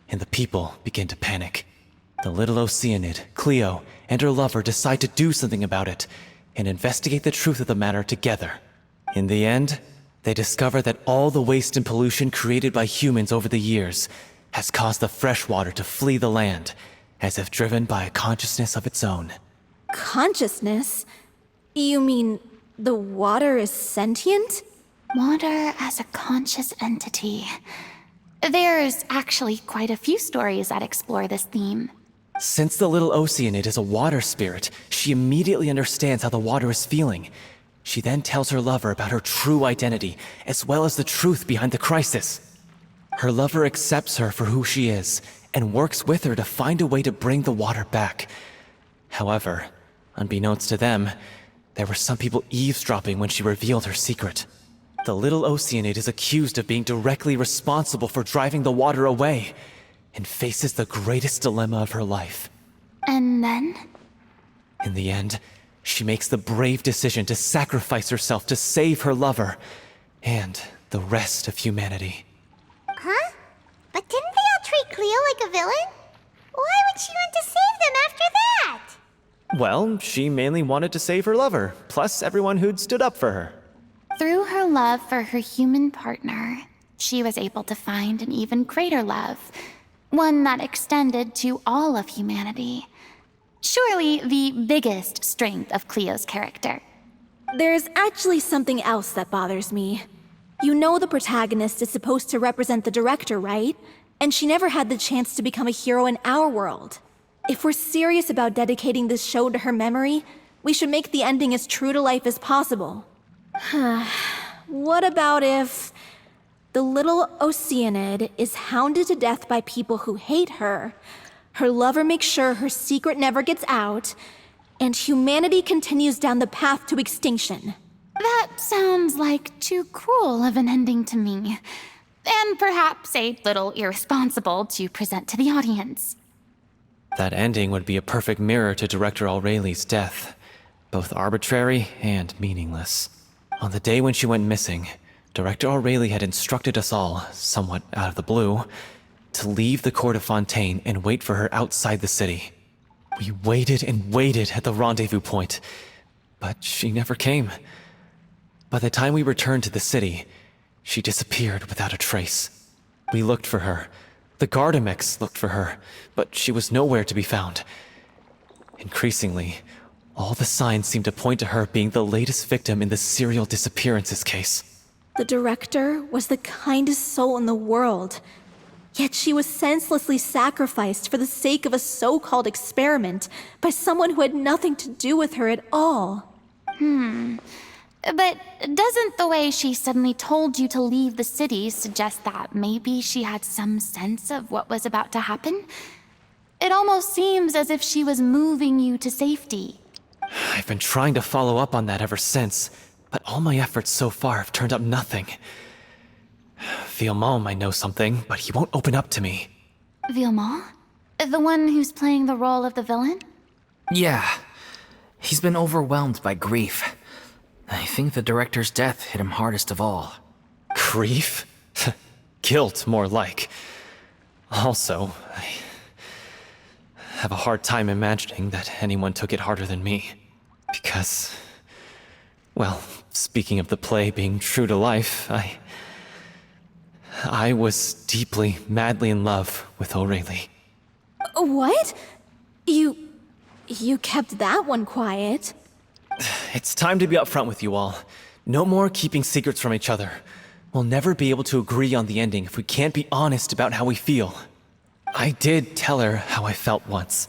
and the people begin to panic. The little Oceanid, Cleo, and her lover decide to do something about it and investigate the truth of the matter together. In the end, they discover that all the waste and pollution created by humans over the years has caused the fresh water to flee the land, as if driven by a consciousness of its own. Consciousness? You mean the water is sentient? Water as a conscious entity. There's actually quite a few stories that explore this theme. Since the little Oceanid is a water spirit, she immediately understands how the water is feeling. She then tells her lover about her true identity, as well as the truth behind the crisis. Her lover accepts her for who she is, and works with her to find a way to bring the water back. However, unbeknownst to them, there were some people eavesdropping when she revealed her secret. The little Oceanid is accused of being directly responsible for driving the water away, and faces the greatest dilemma of her life. And then? In the end, she makes the brave decision to sacrifice herself to save her lover, and the rest of humanity. Huh? But didn't they all treat Cleo like a villain? Why would she want to save them after that? Well, she mainly wanted to save her lover, plus everyone who'd stood up for her. Through her love for her human partner, she was able to find an even greater love, one that extended to all of humanity. Surely the biggest strength of Cleo's character. There's actually something else that bothers me. You know the protagonist is supposed to represent the director, right? And she never had the chance to become a hero in our world. If we're serious about dedicating this show to her memory, we should make the ending as true to life as possible. What about if the little Oceanid is hounded to death by people who hate her, her lover makes sure her secret never gets out, and humanity continues down the path to extinction? That sounds like too cruel of an ending to me. And perhaps a little irresponsible to present to the audience. That ending would be a perfect mirror to Director Aureli's death, both arbitrary and meaningless. On the day when she went missing, Director Aureli had instructed us all, somewhat out of the blue, to leave the court of Fontaine and wait for her outside the city. We waited and waited at the rendezvous point, but she never came. By the time we returned to the city, she disappeared without a trace. We looked for her. The Gardamex looked for her, but she was nowhere to be found. Increasingly, all the signs seemed to point to her being the latest victim in the serial disappearances case. The director was the kindest soul in the world. Yet she was senselessly sacrificed for the sake of a so-called experiment by someone who had nothing to do with her at all. But doesn't the way she suddenly told you to leave the city suggest that maybe she had some sense of what was about to happen? It almost seems as if she was moving you to safety. I've been trying to follow up on that ever since, but all my efforts so far have turned up nothing. Villemont might know something, but he won't open up to me. Villemont? The one who's playing the role of the villain? Yeah. He's been overwhelmed by grief. I think the director's death hit him hardest of all. Grief? Guilt, more like. Also, I have a hard time imagining that anyone took it harder than me. Because, well, speaking of the play being true to life, I was deeply, madly in love with Aurelie. What? You kept that one quiet. It's time to be upfront with you all. No more keeping secrets from each other. We'll never be able to agree on the ending if we can't be honest about how we feel. I did tell her how I felt once,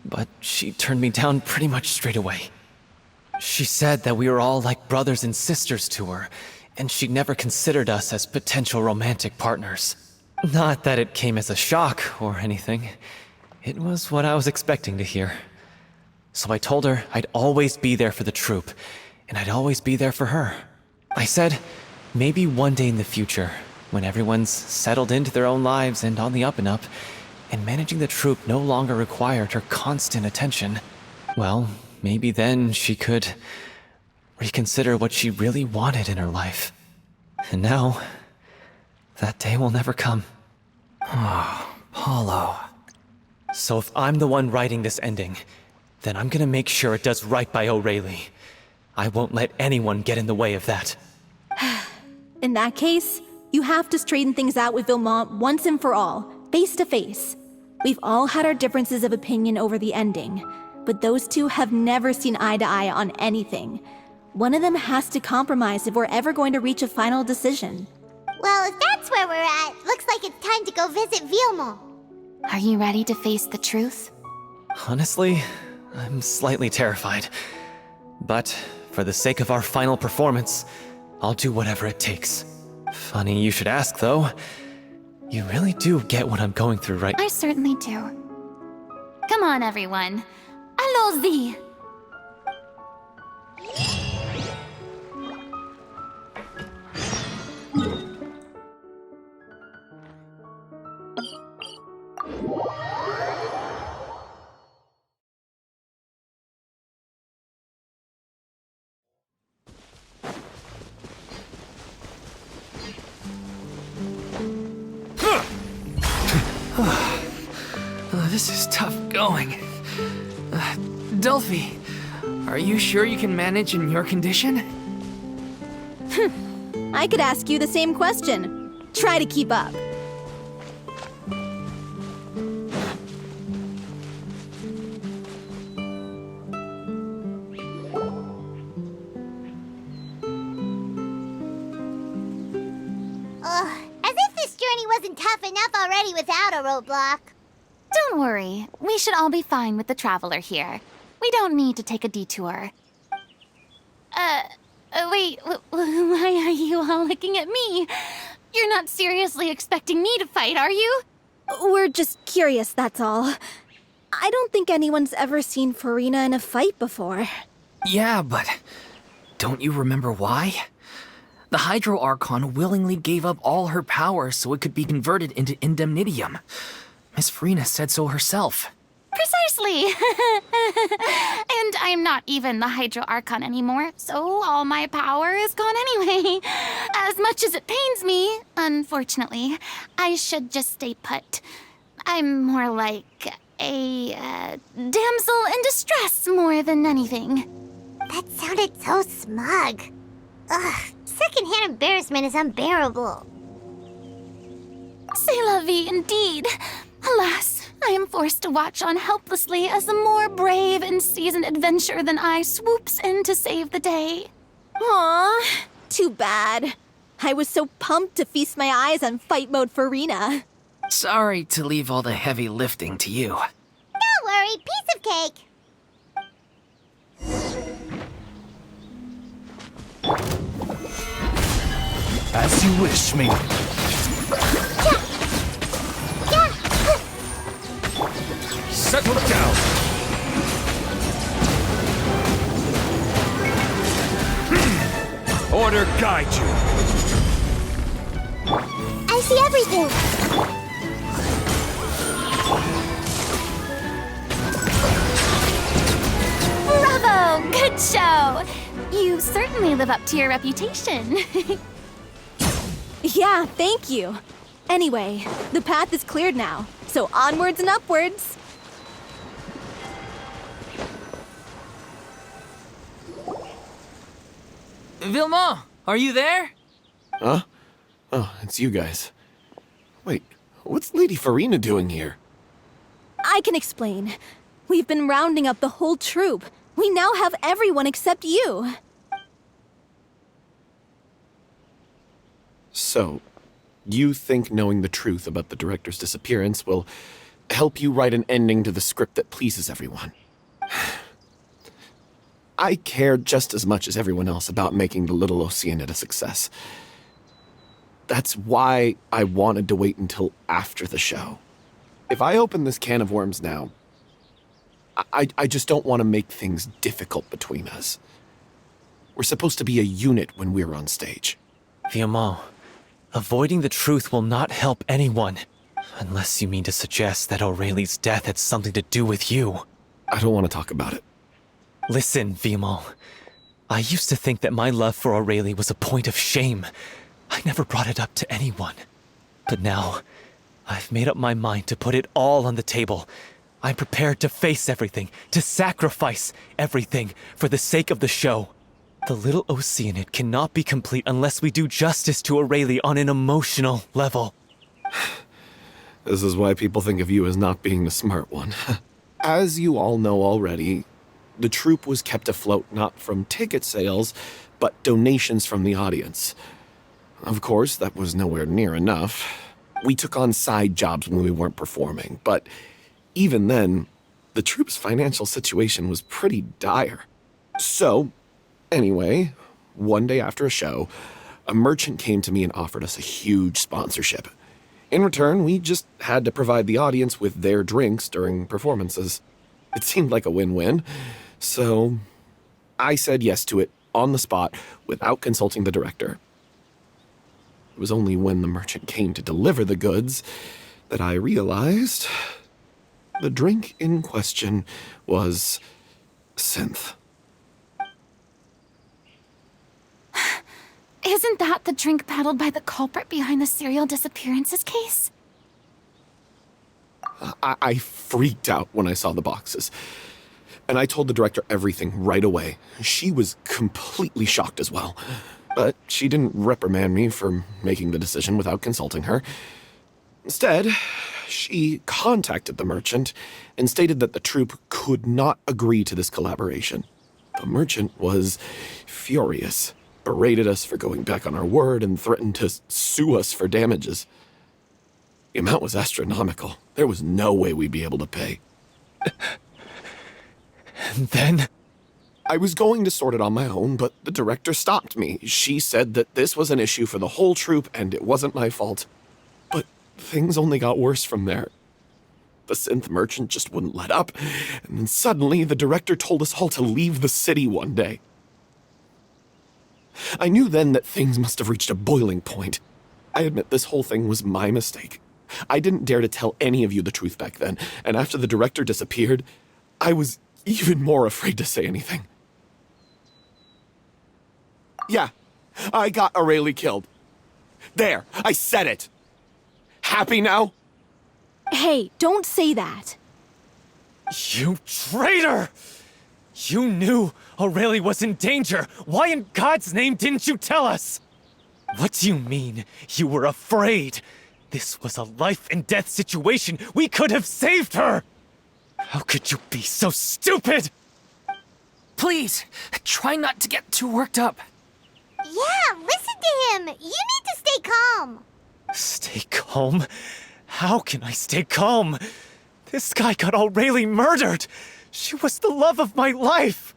but she turned me down pretty much straight away. She said that we were all like brothers and sisters to her, and she never considered us as potential romantic partners. Not that it came as a shock or anything. It was what I was expecting to hear. So I told her I'd always be there for the troupe, and I'd always be there for her. I said, maybe one day in the future, when everyone's settled into their own lives and on the up and up, and managing the troupe no longer required her constant attention, well, maybe then she could reconsider what she really wanted in her life. And now, that day will never come. Paulo. So if I'm the one writing this ending, then I'm gonna make sure it does right by Aurelie. I won't let anyone get in the way of that. In that case, you have to straighten things out with Villemont once and for all, face to face. We've all had our differences of opinion over the ending, but those two have never seen eye to eye on anything. One of them has to compromise if we're ever going to reach a final decision. Well, if that's where we're at, looks like it's time to go visit Villemont. Are you ready to face the truth? Honestly, I'm slightly terrified. But for the sake of our final performance, I'll do whatever it takes. Funny you should ask, though. You really do get what I'm going through right now. I certainly do. Come on, everyone. Allons-y! This is tough going. Delphi, are you sure you can manage in your condition? I could ask you the same question. Try to keep up. As if this journey wasn't tough enough already without a roadblock. Don't worry. We should all be fine with the traveler here. We don't need to take a detour. Wait, why are you all looking at me? You're not seriously expecting me to fight, are you? We're just curious, that's all. I don't think anyone's ever seen Furina in a fight before. Yeah, but don't you remember why? The Hydro Archon willingly gave up all her power so it could be converted into indemnitium. Miss Furina said so herself. Precisely! And I'm not even the Hydro Archon anymore, so all my power is gone anyway. As much as it pains me, unfortunately, I should just stay put. I'm more like a damsel in distress more than anything. That sounded so smug. Ugh, secondhand embarrassment is unbearable. C'est la vie indeed. Alas, I am forced to watch on helplessly as a more brave and seasoned adventurer than I swoops in to save the day. Aw, too bad. I was so pumped to feast my eyes on fight mode Furina. Sorry to leave all the heavy lifting to you. Don't worry, piece of cake. As you wish, me. Settle down. Order guide you. I see everything. Bravo! Good show! You certainly live up to your reputation. Yeah, thank you. Anyway, the path is cleared now, so onwards and upwards. Vilma, are you there? Huh? Oh, it's you guys. Wait, what's Lady Furina doing here? I can explain. We've been rounding up the whole troupe. We now have everyone except you. So, you think knowing the truth about the director's disappearance will help you write an ending to the script that pleases everyone? I care just as much as everyone else about making the Little Oceanid a success. That's why I wanted to wait until after the show. If I open this can of worms now, I just don't want to make things difficult between us. We're supposed to be a unit when we're on stage. Vilma, avoiding the truth will not help anyone. Unless you mean to suggest that Aurelie's death had something to do with you. I don't want to talk about it. Listen, Vilma. I used to think that my love for Aurelie was a point of shame. I never brought it up to anyone. But now, I've made up my mind to put it all on the table. I'm prepared to face everything, to sacrifice everything for the sake of the show. The Little Oceanid cannot be complete unless we do justice to Aurelie on an emotional level. This is why people think of you as not being the smart one. As you all know already, the troupe was kept afloat not from ticket sales, but donations from the audience. Of course, that was nowhere near enough. We took on side jobs when we weren't performing, but even then, the troupe's financial situation was pretty dire. So, anyway, one day after a show, a merchant came to me and offered us a huge sponsorship. In return, we just had to provide the audience with their drinks during performances. It seemed like a win-win, so I said yes to it on the spot without consulting the director. It was only when the merchant came to deliver the goods that I realized the drink in question was synth. Isn't that the drink peddled by the culprit behind the serial disappearances case? I freaked out when I saw the boxes. And I told the director everything right away. She was completely shocked as well. But she didn't reprimand me for making the decision without consulting her. Instead, she contacted the merchant and stated that the troupe could not agree to this collaboration. The merchant was furious, berated us for going back on our word, and threatened to sue us for damages. The amount was astronomical. There was no way we'd be able to pay. And then? I was going to sort it on my own, but the director stopped me. She said that this was an issue for the whole troupe and it wasn't my fault. But things only got worse from there. The synth merchant just wouldn't let up, and then suddenly the director told us all to leave the city one day. I knew then that things must have reached a boiling point. I admit this whole thing was my mistake. I didn't dare to tell any of you the truth back then, and after the director disappeared, I was even more afraid to say anything. Yeah, I got Aurelie killed. There, I said it. Happy now? Hey, don't say that. You traitor! You knew Aurelie was in danger. Why in God's name didn't you tell us? What do you mean, you were afraid? This was a life and death situation. We could have saved her! How could you be so stupid? Please, try not to get too worked up. Yeah, listen to him. You need to stay calm. Stay calm? How can I stay calm? This guy got Aurelie murdered. She was the love of my life.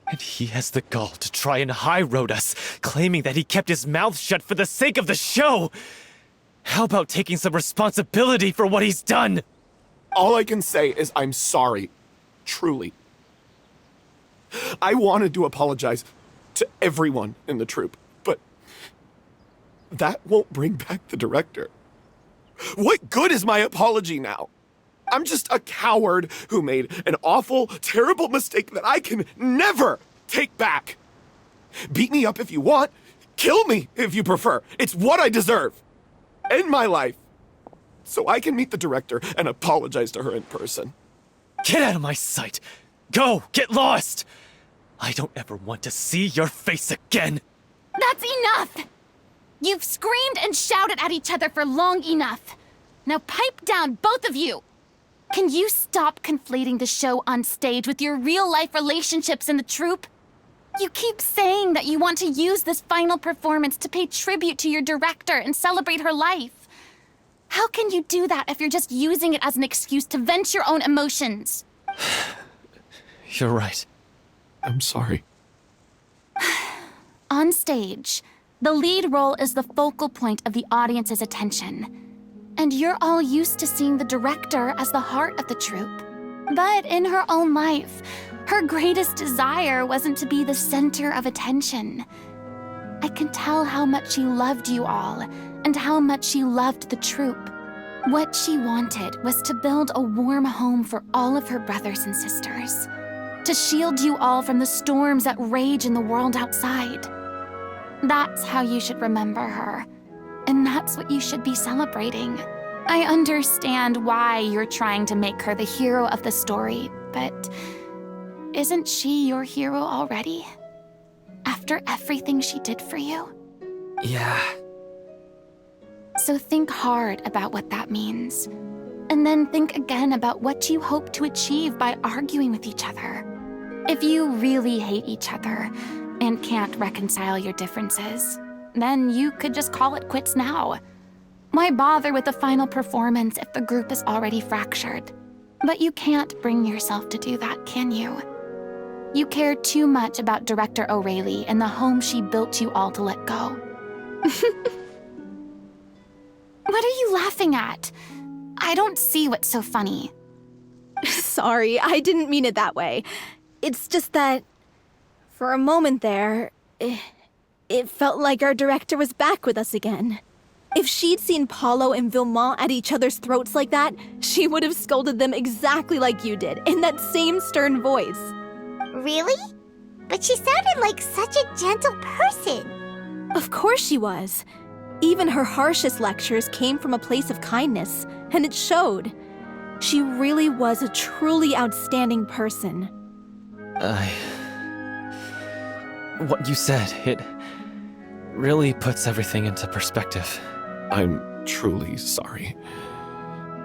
And he has the gall to try and high-road us, claiming that he kept his mouth shut for the sake of the show. How about taking some responsibility for what he's done? All I can say is I'm sorry. Truly. I wanted to apologize to everyone in the troupe, but that won't bring back the director. What good is my apology now? I'm just a coward who made an awful, terrible mistake that I can never take back. Beat me up if you want. Kill me if you prefer. It's what I deserve. End my life. So I can meet the director and apologize to her in person. Get out of my sight! Go! Get lost! I don't ever want to see your face again! That's enough! You've screamed and shouted at each other for long enough. Now pipe down, both of you! Can you stop conflating the show on stage with your real-life relationships in the troupe? You keep saying that you want to use this final performance to pay tribute to your director and celebrate her life. How can you do that if you're just using it as an excuse to vent your own emotions? You're right. I'm sorry. On stage, the lead role is the focal point of the audience's attention. And you're all used to seeing the director as the heart of the troupe. But in her own life, her greatest desire wasn't to be the center of attention. I can tell how much she loved you all, and how much she loved the troupe. What she wanted was to build a warm home for all of her brothers and sisters. To shield you all from the storms that rage in the world outside. That's how you should remember her. And that's what you should be celebrating. I understand why you're trying to make her the hero of the story, but isn't she your hero already? After everything she did for you? Yeah. So think hard about what that means. And then think again about what you hope to achieve by arguing with each other. If you really hate each other and can't reconcile your differences, then you could just call it quits now. Why bother with the final performance if the group is already fractured? But you can't bring yourself to do that, can you? You care too much about Director Aurelie and the home she built you all to let go. What are you laughing at? I don't see what's so funny. Sorry, I didn't mean it that way. It's just that, for a moment there, it felt like our director was back with us again. If she'd seen Paulo and Vilmont at each other's throats like that, she would have scolded them exactly like you did, in that same stern voice. Really? But she sounded like such a gentle person. Of course she was. Even her harshest lectures came from a place of kindness, and it showed. She really was a truly outstanding person. What you said, it really puts everything into perspective. I'm truly sorry.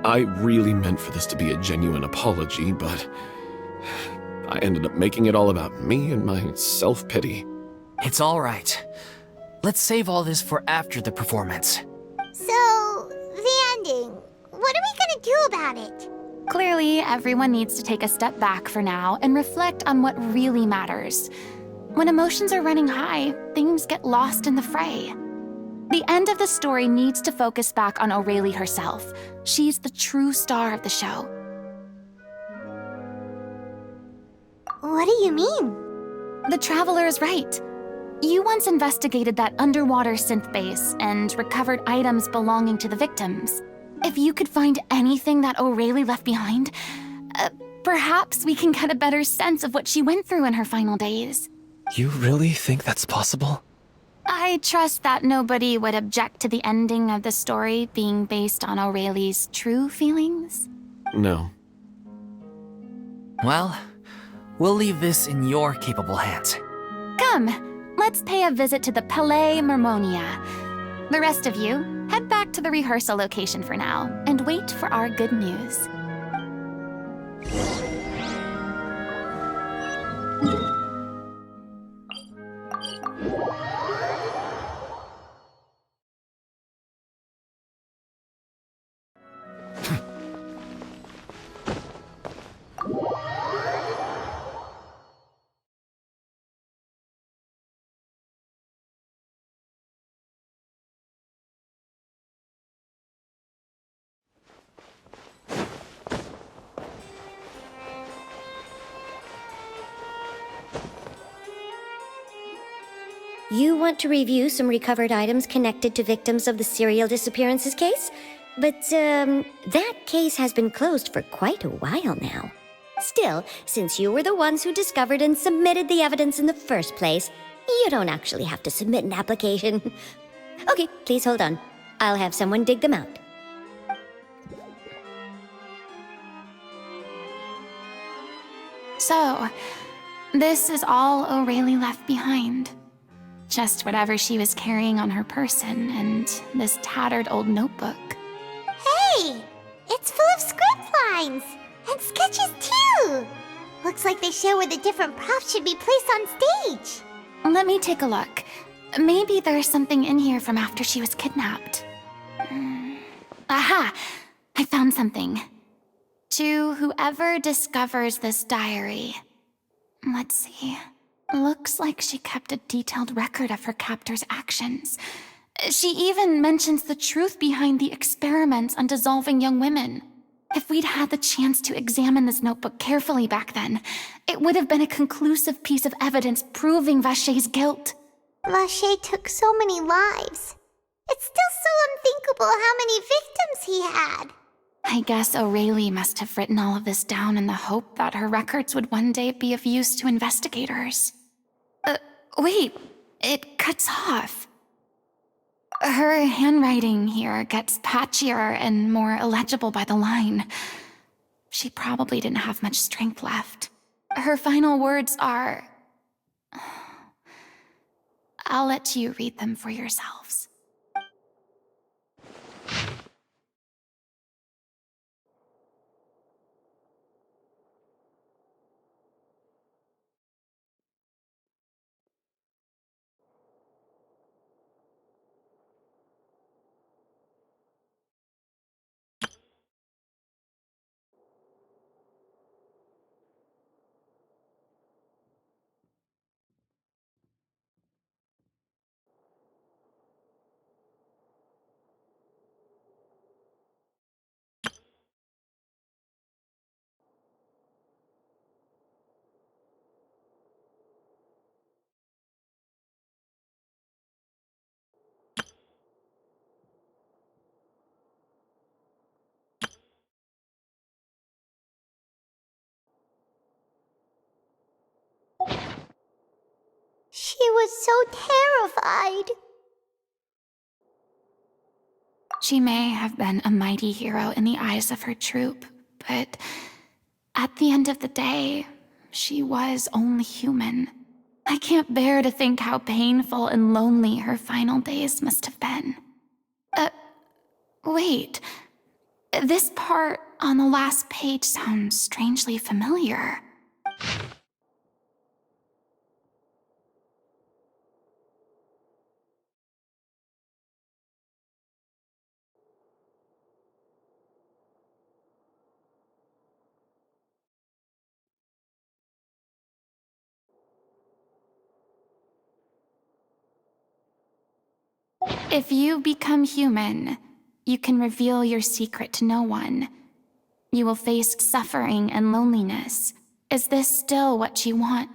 I really meant for this to be a genuine apology, but I ended up making it all about me and my self-pity. It's all right. Let's save all this for after the performance. So, the ending. What are we gonna do about it? Clearly, everyone needs to take a step back for now and reflect on what really matters. When emotions are running high, things get lost in the fray. The end of the story needs to focus back on Aurelie herself. She's the true star of the show. What do you mean? The Traveler is right. You once investigated that underwater synth base and recovered items belonging to the victims. If you could find anything that Aurelie left behind, perhaps we can get a better sense of what she went through in her final days. You really think that's possible? I trust that nobody would object to the ending of the story being based on Aurelie's true feelings. No. Well, we'll leave this in your capable hands. Come, let's pay a visit to the Palais Mermonia. The rest of you, Head back to the rehearsal location for now and wait for our good news. You want to review some recovered items connected to victims of the serial disappearances case? But, that case has been closed for quite a while now. Still, since you were the ones who discovered and submitted the evidence in the first place, you don't actually have to submit an application. Okay, please hold on. I'll have someone dig them out. So, this is all O'Reilly left behind. Just whatever she was carrying on her person and this tattered old notebook. Hey! It's full of script lines! And sketches too! Looks like they show where the different props should be placed on stage. Let me take a look. Maybe there's something in here from after she was kidnapped. Aha! I found something. To whoever discovers this diary. Let's see. Looks like she kept a detailed record of her captor's actions. She even mentions the truth behind the experiments on dissolving young women. If we'd had the chance to examine this notebook carefully back then, it would have been a conclusive piece of evidence proving Vacher's guilt. Vacher took so many lives. It's still so unthinkable how many victims he had. I guess O'Reilly must have written all of this down in the hope that her records would one day be of use to investigators. Wait, it cuts off. Her handwriting here gets patchier and more illegible by the line. She probably didn't have much strength left. Her final words are... I'll let you read them for yourselves. She was so terrified. She may have been a mighty hero in the eyes of her troop, but at the end of the day, she was only human. I can't bear to think how painful and lonely her final days must have been. Wait. This part on the last page sounds strangely familiar. If you become human, you can reveal your secret to no one. You will face suffering and loneliness. Is this still what you want?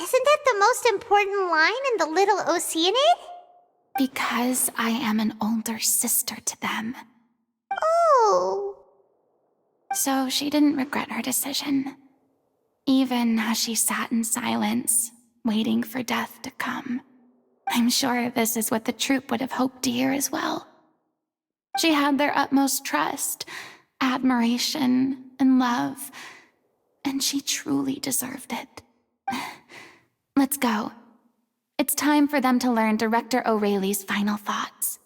Isn't that the most important line in the Little Oceanid? Because I am an older sister to them. Oh. So she didn't regret her decision, even as she sat in silence, waiting for death to come. I'm sure this is what the troupe would have hoped to hear as well. She had their utmost trust, admiration, and love, and she truly deserved it. Let's go. It's time for them to learn Director O'Reilly's final thoughts.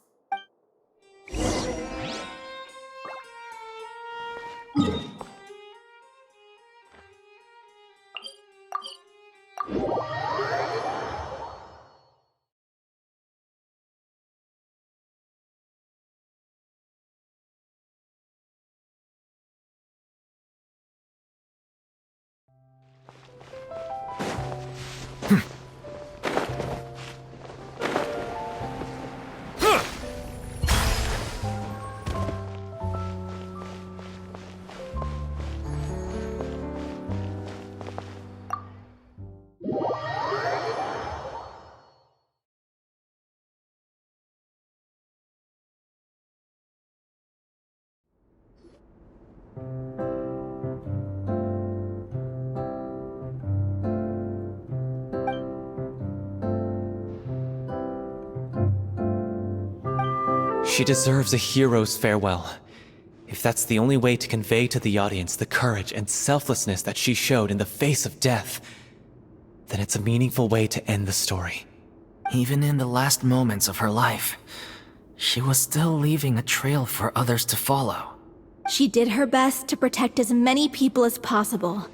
She deserves a hero's farewell. If that's the only way to convey to the audience the courage and selflessness that she showed in the face of death, then it's a meaningful way to end the story. Even in the last moments of her life, she was still leaving a trail for others to follow. She did her best to protect as many people as possible,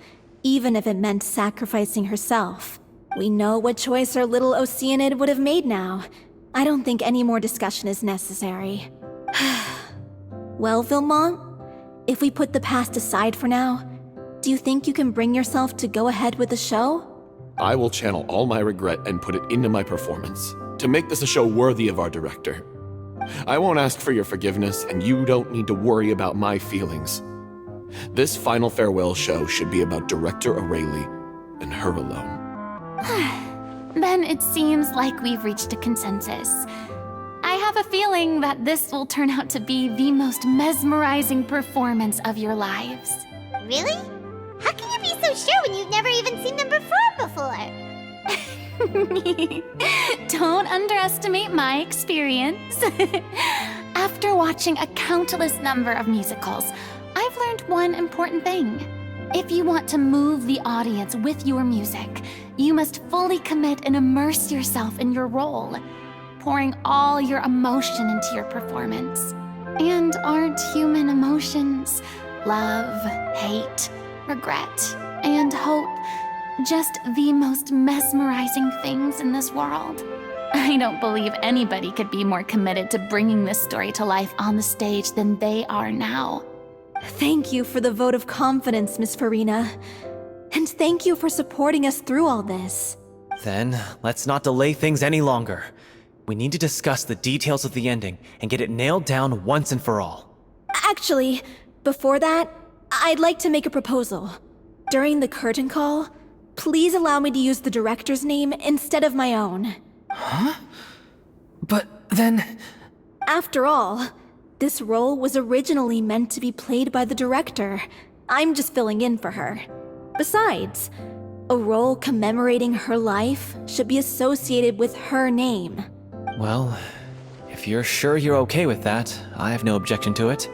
even if it meant sacrificing herself. We know what choice our little Oceanid would have made now. I don't think any more discussion is necessary. Well, Vilmont, if we put the past aside for now, do you think you can bring yourself to go ahead with the show? I will channel all my regret and put it into my performance, to make this a show worthy of our director. I won't ask for your forgiveness, and you don't need to worry about my feelings. This final farewell show should be about Director Aurelie and her alone. Then it seems like we've reached a consensus. I have a feeling that this will turn out to be the most mesmerizing performance of your lives. Really? How can you be so sure when you've never even seen them perform before? Don't underestimate my experience. After watching a countless number of musicals, I've learned one important thing. If you want to move the audience with your music, you must fully commit and immerse yourself in your role, pouring all your emotion into your performance. And aren't human emotions, love, hate, regret, and hope, just the most mesmerizing things in this world? I don't believe anybody could be more committed to bringing this story to life on the stage than they are now. Thank you for the vote of confidence, Miss Furina. And thank you for supporting us through all this. Then, let's not delay things any longer. We need to discuss the details of the ending and get it nailed down once and for all. Actually, before that, I'd like to make a proposal. During the curtain call, please allow me to use the director's name instead of my own. Huh? But then... After all, this role was originally meant to be played by the director. I'm just filling in for her. Besides, a role commemorating her life should be associated with her name. Well, if you're sure you're okay with that, I have no objection to it.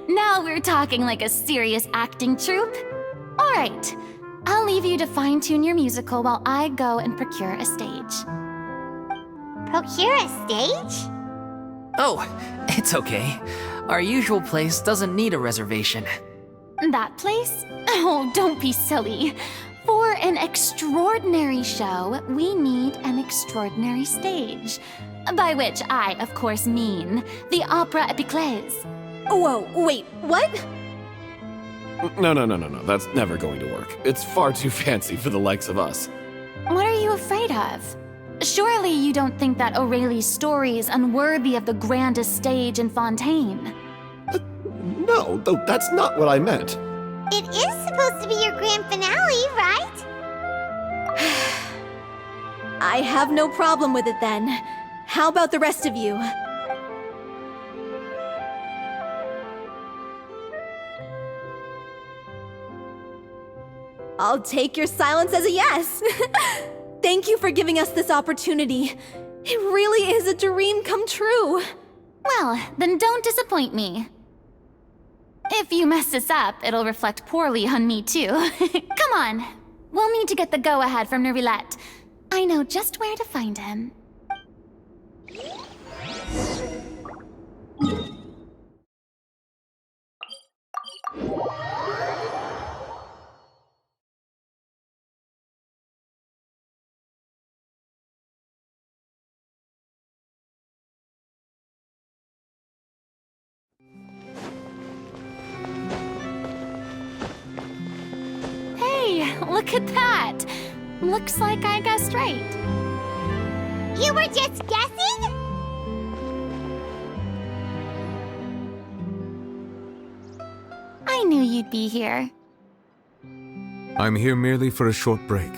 Now we're talking like a serious acting troupe. All right, I'll leave you to fine-tune your musical while I go and procure a stage. Procure a stage? Oh, it's okay. Our usual place doesn't need a reservation. That place? Oh, don't be silly. For an extraordinary show, we need an extraordinary stage. By which I, of course, mean the Opera Epiclese. Whoa, wait, what? No. That's never going to work. It's far too fancy for the likes of us. What are you afraid of? Surely you don't think that Aurelie's story is unworthy of the grandest stage in Fontaine. No, though that's not what I meant. It is supposed to be your grand finale, right? I have no problem with it then. How about the rest of you? I'll take your silence as a yes. Thank you for giving us this opportunity. It really is a dream come true. Well, then don't disappoint me. If you mess this up, it'll reflect poorly on me too. Come on. We'll need to get the go-ahead from Nervillette. I know just where to find him. Look at that! Looks like I guessed right. You were just guessing? I knew you'd be here. I'm here merely for a short break.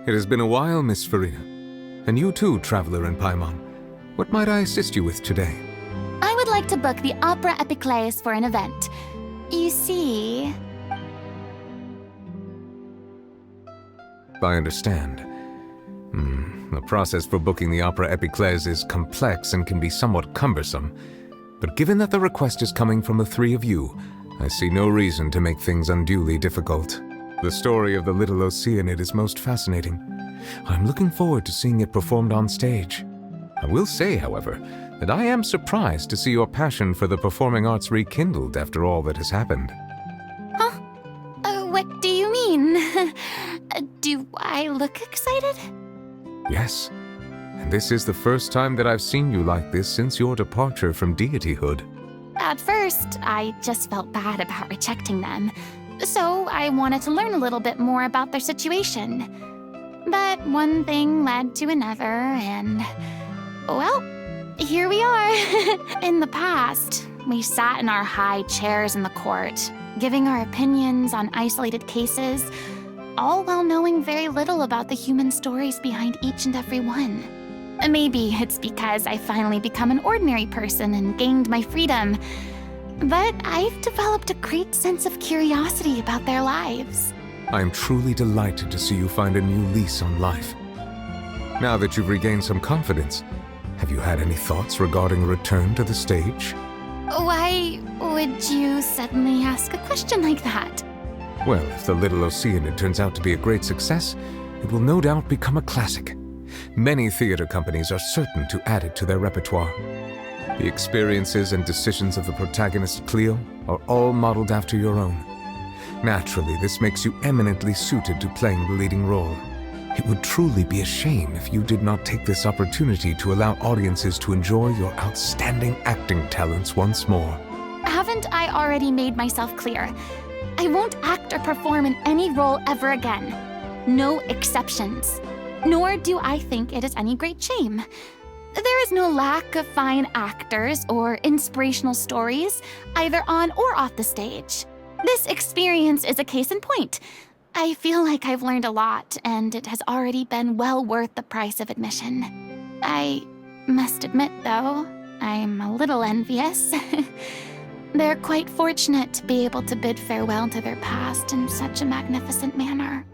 It has been a while, Miss Furina. And you too, Traveler in Paimon. What might I assist you with today? I would like to book the Opera Epiclese for an event. You see... I understand. The process for booking the Opera Epiclese is complex and can be somewhat cumbersome. But given that the request is coming from the three of you, I see no reason to make things unduly difficult. The story of the Little Oceanid is most fascinating. I'm looking forward to seeing it performed on stage. I will say, however, that I am surprised to see your passion for the performing arts rekindled after all that has happened. Huh? What do you mean? Do I look excited? Yes. And this is the first time that I've seen you like this since your departure from deityhood. At first, I just felt bad about rejecting them. So I wanted to learn a little bit more about their situation. But one thing led to another, and... well, here we are. In the past, we sat in our high chairs in the court, giving our opinions on isolated cases, all while knowing very little about the human stories behind each and every one. Maybe it's because I finally become an ordinary person and gained my freedom, but I've developed a great sense of curiosity about their lives. I am truly delighted to see you find a new lease on life. Now that you've regained some confidence, have you had any thoughts regarding a return to the stage? Why would you suddenly ask a question like that? Well, if the Little Oceanid turns out to be a great success, it will no doubt become a classic. Many theater companies are certain to add it to their repertoire. The experiences and decisions of the protagonist, Cleo, are all modeled after your own. Naturally, this makes you eminently suited to playing the leading role. It would truly be a shame if you did not take this opportunity to allow audiences to enjoy your outstanding acting talents once more. Haven't I already made myself clear? I won't act or perform in any role ever again. No exceptions. Nor do I think it is any great shame. There is no lack of fine actors or inspirational stories, either on or off the stage. This experience is a case in point. I feel like I've learned a lot, and it has already been well worth the price of admission. I must admit, though, I'm a little envious. They're quite fortunate to be able to bid farewell to their past in such a magnificent manner.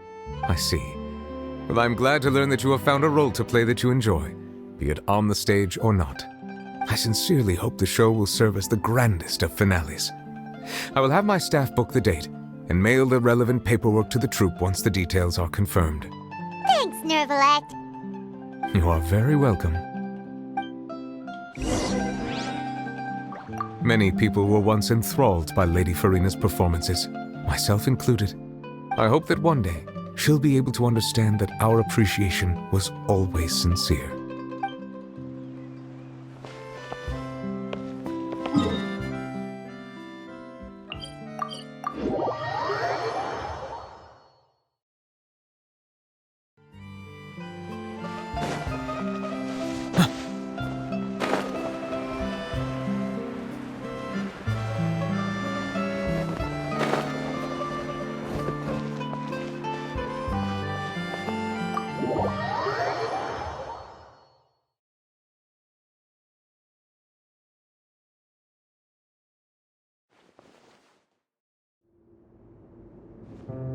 I see. Well, I'm glad to learn that you have found a role to play that you enjoy, be it on the stage or not. I sincerely hope the show will serve as the grandest of finales. I will have my staff book the date and mail the relevant paperwork to the troupe once the details are confirmed. Thanks, Nervalette. You are very welcome. Many people were once enthralled by Lady Furina's performances, myself included. I hope that one day she'll be able to understand that our appreciation was always sincere.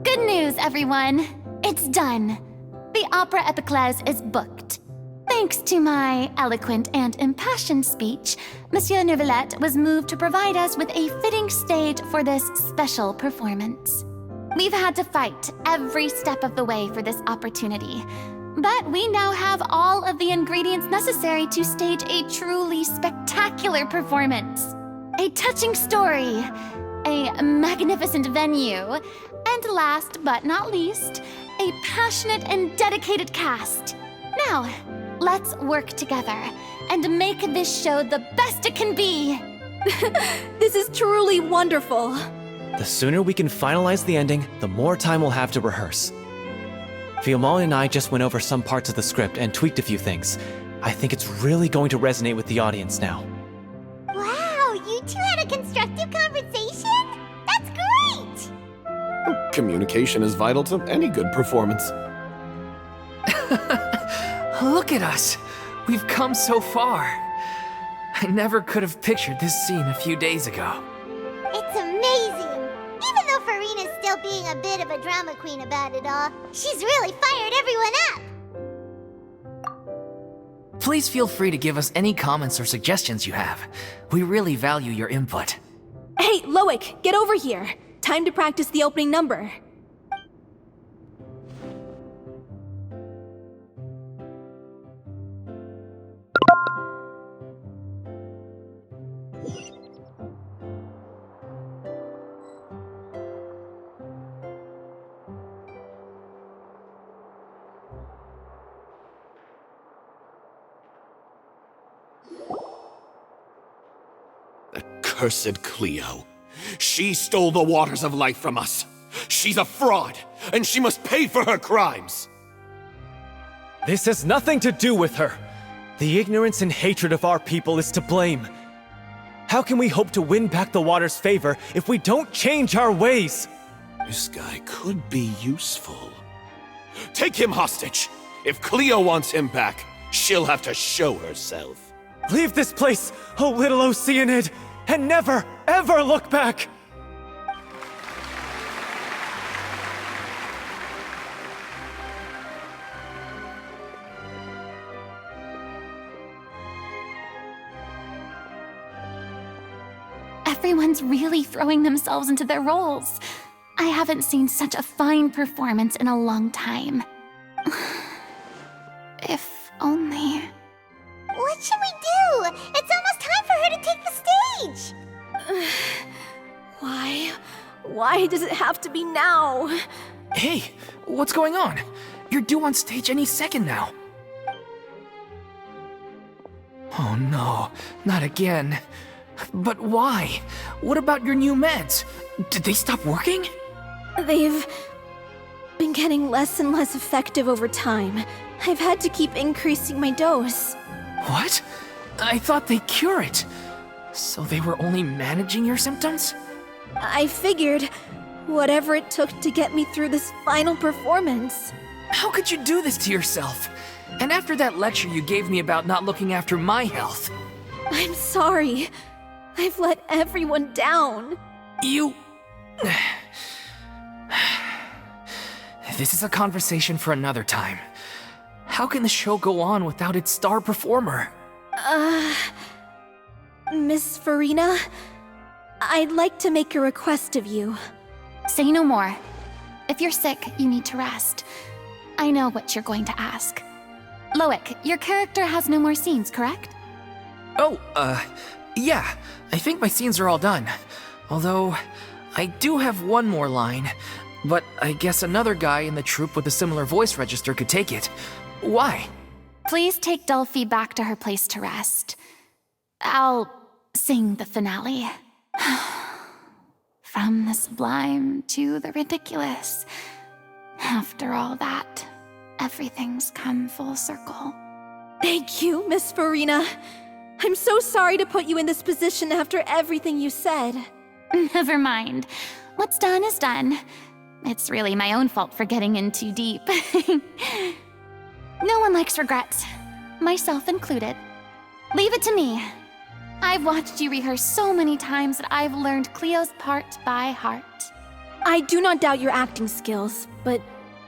Good news, everyone! It's done. The Opera Epiclese is booked. Thanks to my eloquent and impassioned speech, Monsieur Nervalette was moved to provide us with a fitting stage for this special performance. We've had to fight every step of the way for this opportunity, but we now have all of the ingredients necessary to stage a truly spectacular performance. A touching story, a magnificent venue, and last but not least, a passionate and dedicated cast. Now, let's work together and make this show the best it can be. This is truly wonderful. The sooner we can finalize the ending, the more time we'll have to rehearse. Fiamma and I just went over some parts of the script and tweaked a few things. I think it's really going to resonate with the audience now. Wow, you two had a constructive conversation? That's great! Communication is vital to any good performance. Look at us. We've come so far. I never could have pictured this scene a few days ago. It's amazing! Even though Furina's still being a bit of a drama queen about it all, she's really fired everyone up! Please feel free to give us any comments or suggestions you have. We really value your input. Hey, Loic, get over here. Time to practice the opening number. Cursed Cleo. She stole the waters of life from us. She's a fraud, and she must pay for her crimes. This has nothing to do with her. The ignorance and hatred of our people is to blame. How can we hope to win back the water's favor if we don't change our ways? This guy could be useful. Take him hostage. If Cleo wants him back, she'll have to show herself. Leave this place, O little Oceanid, and never, ever look back! Everyone's really throwing themselves into their roles. I haven't seen such a fine performance in a long time. If only... What should we do? It's almost time for her to take the stage! Why does it have to be now? Hey, what's going on? You're due on stage any second now. Oh no, not again. But why? What about your new meds? Did they stop working? They've been getting less and less effective over time. I've had to keep increasing my dose. What? I thought they cure it. So they were only managing your symptoms? I figured whatever it took to get me through this final performance. How could you do this to yourself? And after that lecture you gave me about not looking after my health. I'm sorry. I've let everyone down. You... This is a conversation for another time. How can the show go on without its star performer? Miss Furina, I'd like to make a request of you. Say no more. If you're sick, you need to rest. I know what you're going to ask. Loic, your character has no more scenes, correct? Oh, yeah. I think my scenes are all done. Although, I do have one more line. But I guess another guy in the troupe with a similar voice register could take it. Why? Please take Delphi back to her place to rest. I'll sing the finale. From the sublime to the ridiculous. After all that, everything's come full circle. Thank you, Miss Furina. I'm so sorry to put you in this position after everything you said. Never mind. What's done is done. It's really my own fault for getting in too deep. No one likes regrets, myself included. Leave it to me. I've watched you rehearse so many times that I've learned Cleo's part by heart. I do not doubt your acting skills, but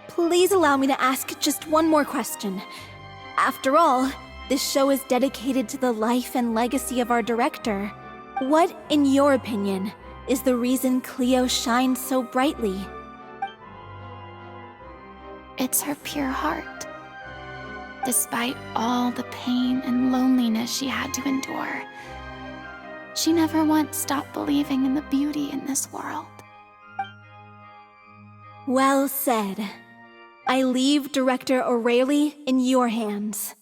please allow me to ask just one more question. After all, this show is dedicated to the life and legacy of our director. What, in your opinion, is the reason Cleo shines so brightly? It's her pure heart. Despite all the pain and loneliness she had to endure, she never once stopped believing in the beauty in this world. Well said. I leave Director O'Reilly in your hands.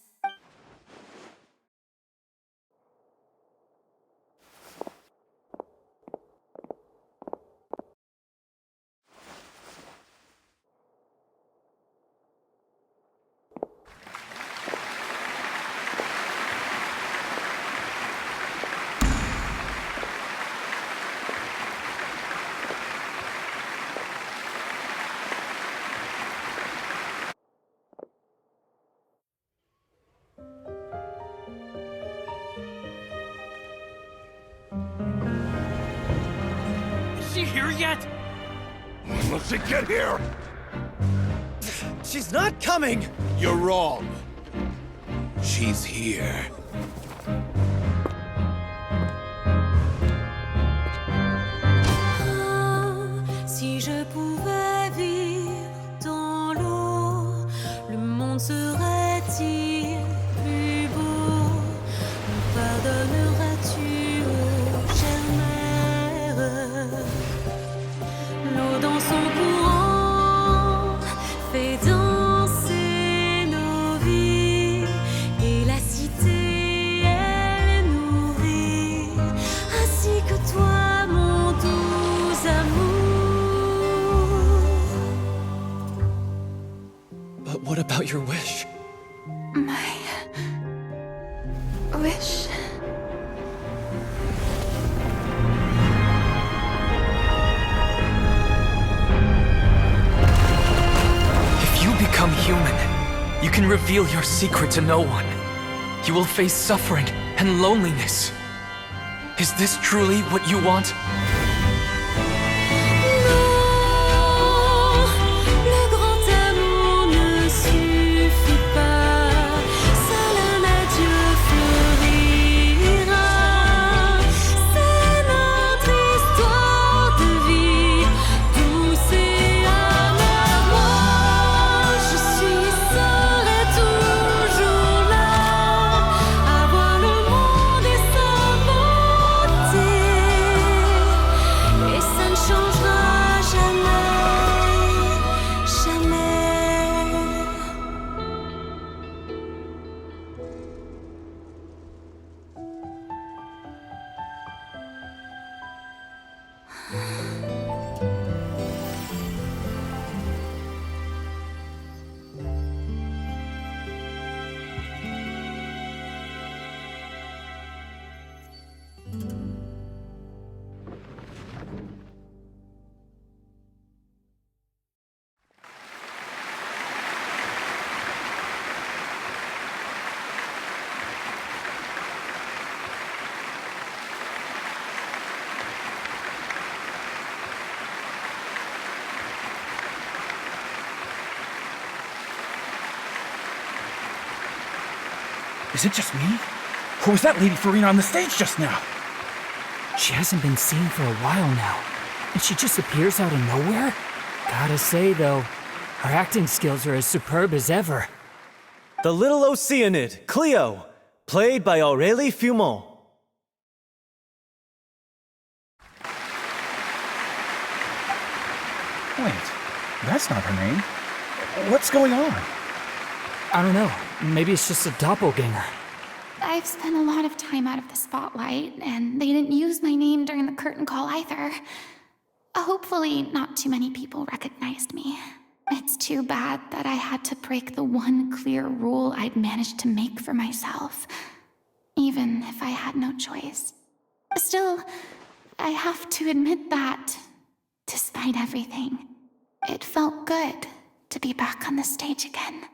she here yet? Let's get here! She's not coming! You're wrong. She's here. Si je pouvais vivre dans l'eau, le monde serait-il plus beau? Me pardonneras-tu, ô chère mère? L'eau dans son courant fait danser nos vies, et la cité elle nourrit, ainsi que toi, mon doux amour. But what about your wish? My wish. If you become human, you can reveal your secret to no one. You will face suffering and loneliness. Is this truly what you want? Le grand amour ne suffit pas, seul un adieu fleurira. C'est notre histoire de vie, douce et amère. Moi, je serai toujours là, à voir le monde et sa beauté, et ça ne changera jamais, jamais. Is it just me? Or was that Lady Furina on the stage just now? She hasn't been seen for a while now, and she just appears out of nowhere? Gotta say, though, her acting skills are as superb as ever. The little Oceanid, Cleo, played by Aurélie Fumont. Wait, that's not her name. What's going on? I don't know, maybe it's just a doppelganger. I've spent a lot of time out of the spotlight, and they didn't use my name during the curtain call either. Hopefully, not too many people recognized me. It's too bad that I had to break the one clear rule I'd managed to make for myself, even if I had no choice. Still, I have to admit that, despite everything, it felt good to be back on the stage again.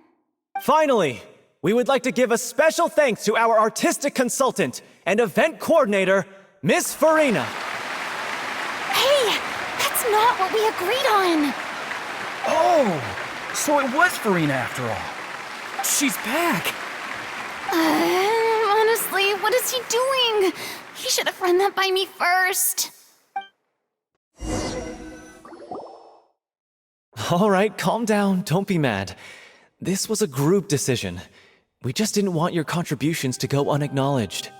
Finally, we would like to give a special thanks to our artistic consultant and event coordinator, Miss Furina. Hey, that's not what we agreed on! Oh, so it was Furina after all. She's back! Honestly, what is he doing? He should have run that by me first. All right, calm down, don't be mad. This was a group decision. We just didn't want your contributions to go unacknowledged.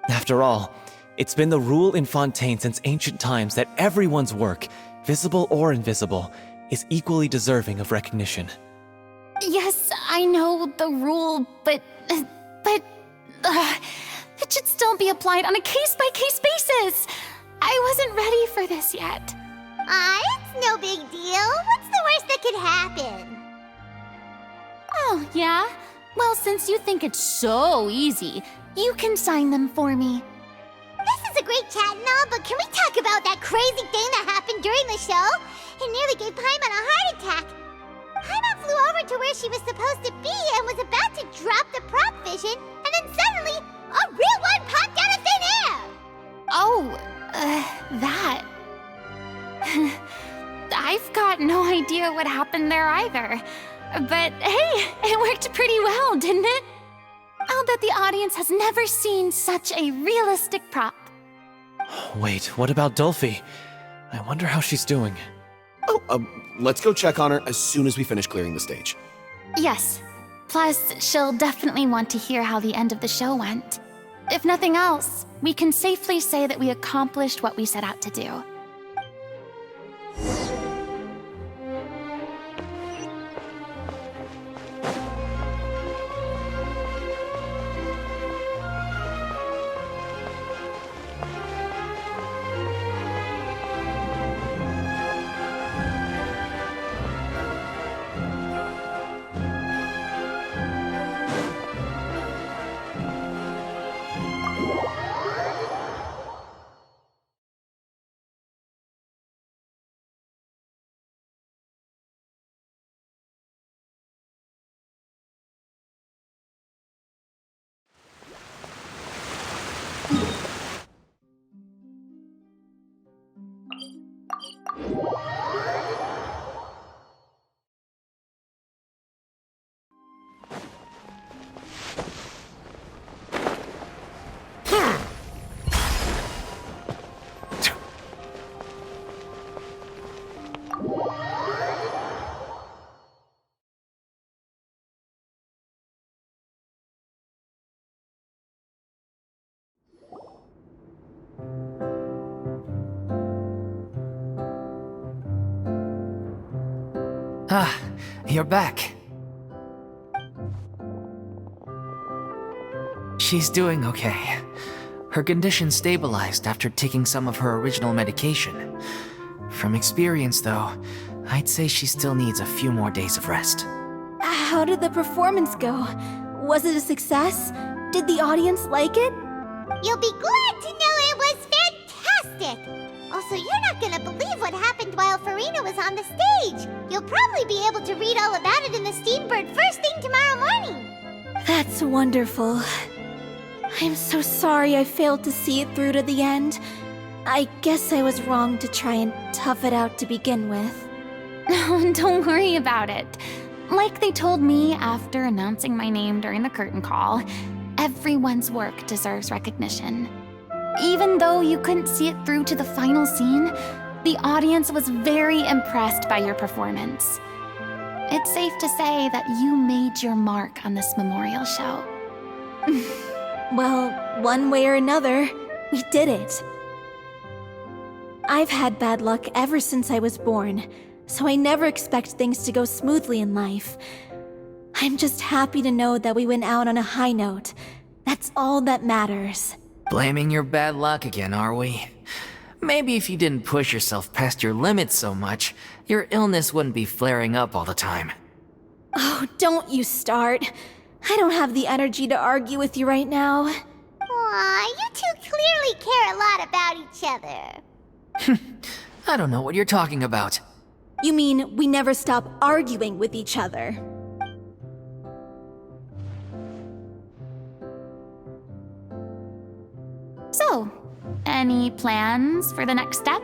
After all, it's been the rule in Fontaine since ancient times that everyone's work, visible or invisible, is equally deserving of recognition. Yes, I know the rule, but it should still be applied on a case-by-case basis. I wasn't ready for this yet. It's no big deal. What's the worst that could happen? Oh, yeah? Well, since you think it's so easy, you can sign them for me. This is a great chat and all, but can we talk about that crazy thing that happened during the show? It nearly gave Paimon a heart attack. Paimon flew over to where she was supposed to be and was about to drop the prop vision, and then suddenly, a real one popped out of thin air! Oh, that... idea what happened there either. But hey, it worked pretty well, didn't it? I'll bet the audience has never seen such a realistic prop. Wait, what about Dolphy? I wonder how she's doing. Oh, let's go check on her as soon as we finish clearing the stage. Yes. Plus, she'll definitely want to hear how the end of the show went. If nothing else, we can safely say that we accomplished what we set out to do. Ah, you're back. She's doing okay. Her condition stabilized after taking some of her original medication. From experience, though, I'd say she still needs a few more days of rest. How did the performance go? Was it a success? Did the audience like it? You'll be glad to know it was fantastic! Also, you're not gonna believe what happened while Furina was on the stage. You'll probably be able to read all about it in the Steambird first thing tomorrow morning. That's wonderful. I'm so sorry I failed to see it through to the end. I guess I was wrong to try and tough it out to begin with. Don't worry about it. Like they told me after announcing my name during the curtain call, everyone's work deserves recognition. Even though you couldn't see it through to the final scene, the audience was very impressed by your performance. It's safe to say that you made your mark on this memorial show. Well, one way or another, we did it. I've had bad luck ever since I was born, so I never expect things to go smoothly in life. I'm just happy to know that we went out on a high note. That's all that matters. Blaming your bad luck again, are we? Maybe if you didn't push yourself past your limits so much, your illness wouldn't be flaring up all the time. Oh, don't you start. I don't have the energy to argue with you right now. Aw, you two clearly care a lot about each other. I don't know what you're talking about. You mean we never stop arguing with each other? So, any plans for the next step?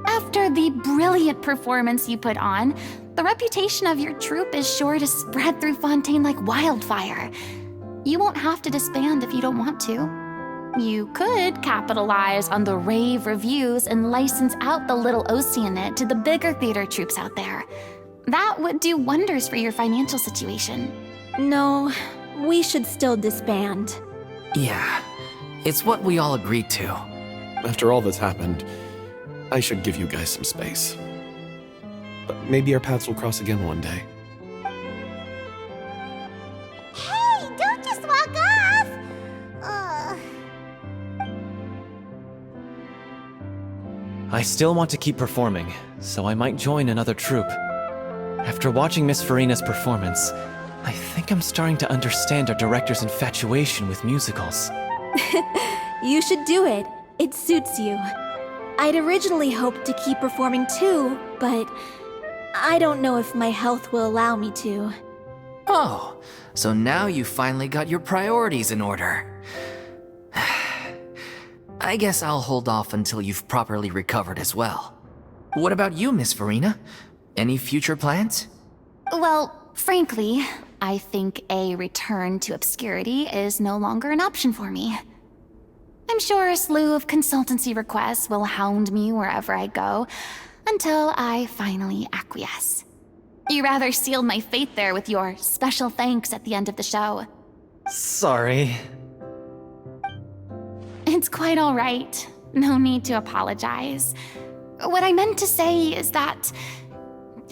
After the brilliant performance you put on, the reputation of your troupe is sure to spread through Fontaine like wildfire. You won't have to disband if you don't want to. You could capitalize on the rave reviews and license out the Little Oceanid to the bigger theater troupes out there. That would do wonders for your financial situation. No, we should still disband. Yeah, it's what we all agreed to. After all that's happened, I should give you guys some space. But maybe our paths will cross again one day. Hey, don't just walk off! I still want to keep performing, so I might join another troupe. After watching Miss Furina's performance, I think I'm starting to understand our director's infatuation with musicals. You should do it. It suits you. I'd originally hoped to keep performing too, but I don't know if my health will allow me to. Oh, so now you finally got your priorities in order. I guess I'll hold off until you've properly recovered as well. What about you, Miss Furina? Any future plans? Well, frankly, I think a return to obscurity is no longer an option for me. I'm sure a slew of consultancy requests will hound me wherever I go until I finally acquiesce. You rather sealed my fate there with your special thanks at the end of the show. Sorry. It's quite all right. No need to apologize. What I meant to say is that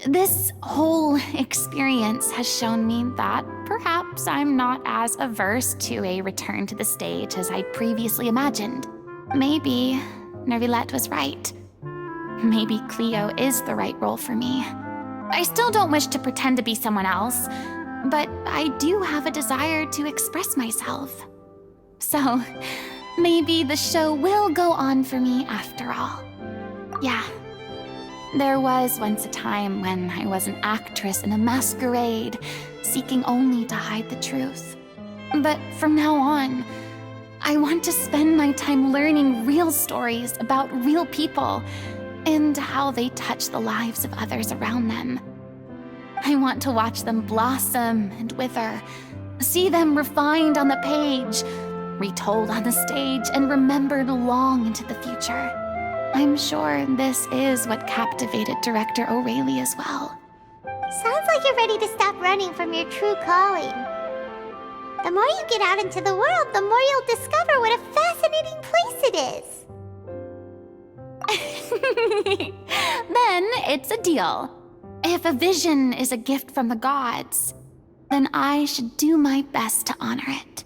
this whole experience has shown me that perhaps I'm not as averse to a return to the stage as I previously imagined. Maybe Nervilette was right. Maybe Cleo is the right role for me. I still don't wish to pretend to be someone else, but I do have a desire to express myself. So, maybe the show will go on for me after all. Yeah. There was once a time when I was an actress in a masquerade, seeking only to hide the truth. But from now on, I want to spend my time learning real stories about real people and how they touch the lives of others around them. I want to watch them blossom and wither, see them refined on the page, retold on the stage, and remembered long into the future. I'm sure this is what captivated director O'Reilly as well. Sounds like you're ready to stop running from your true calling. The more you get out into the world, the more you'll discover what a fascinating place it is. Then it's a deal. If a vision is a gift from the gods, then I should do my best to honor it.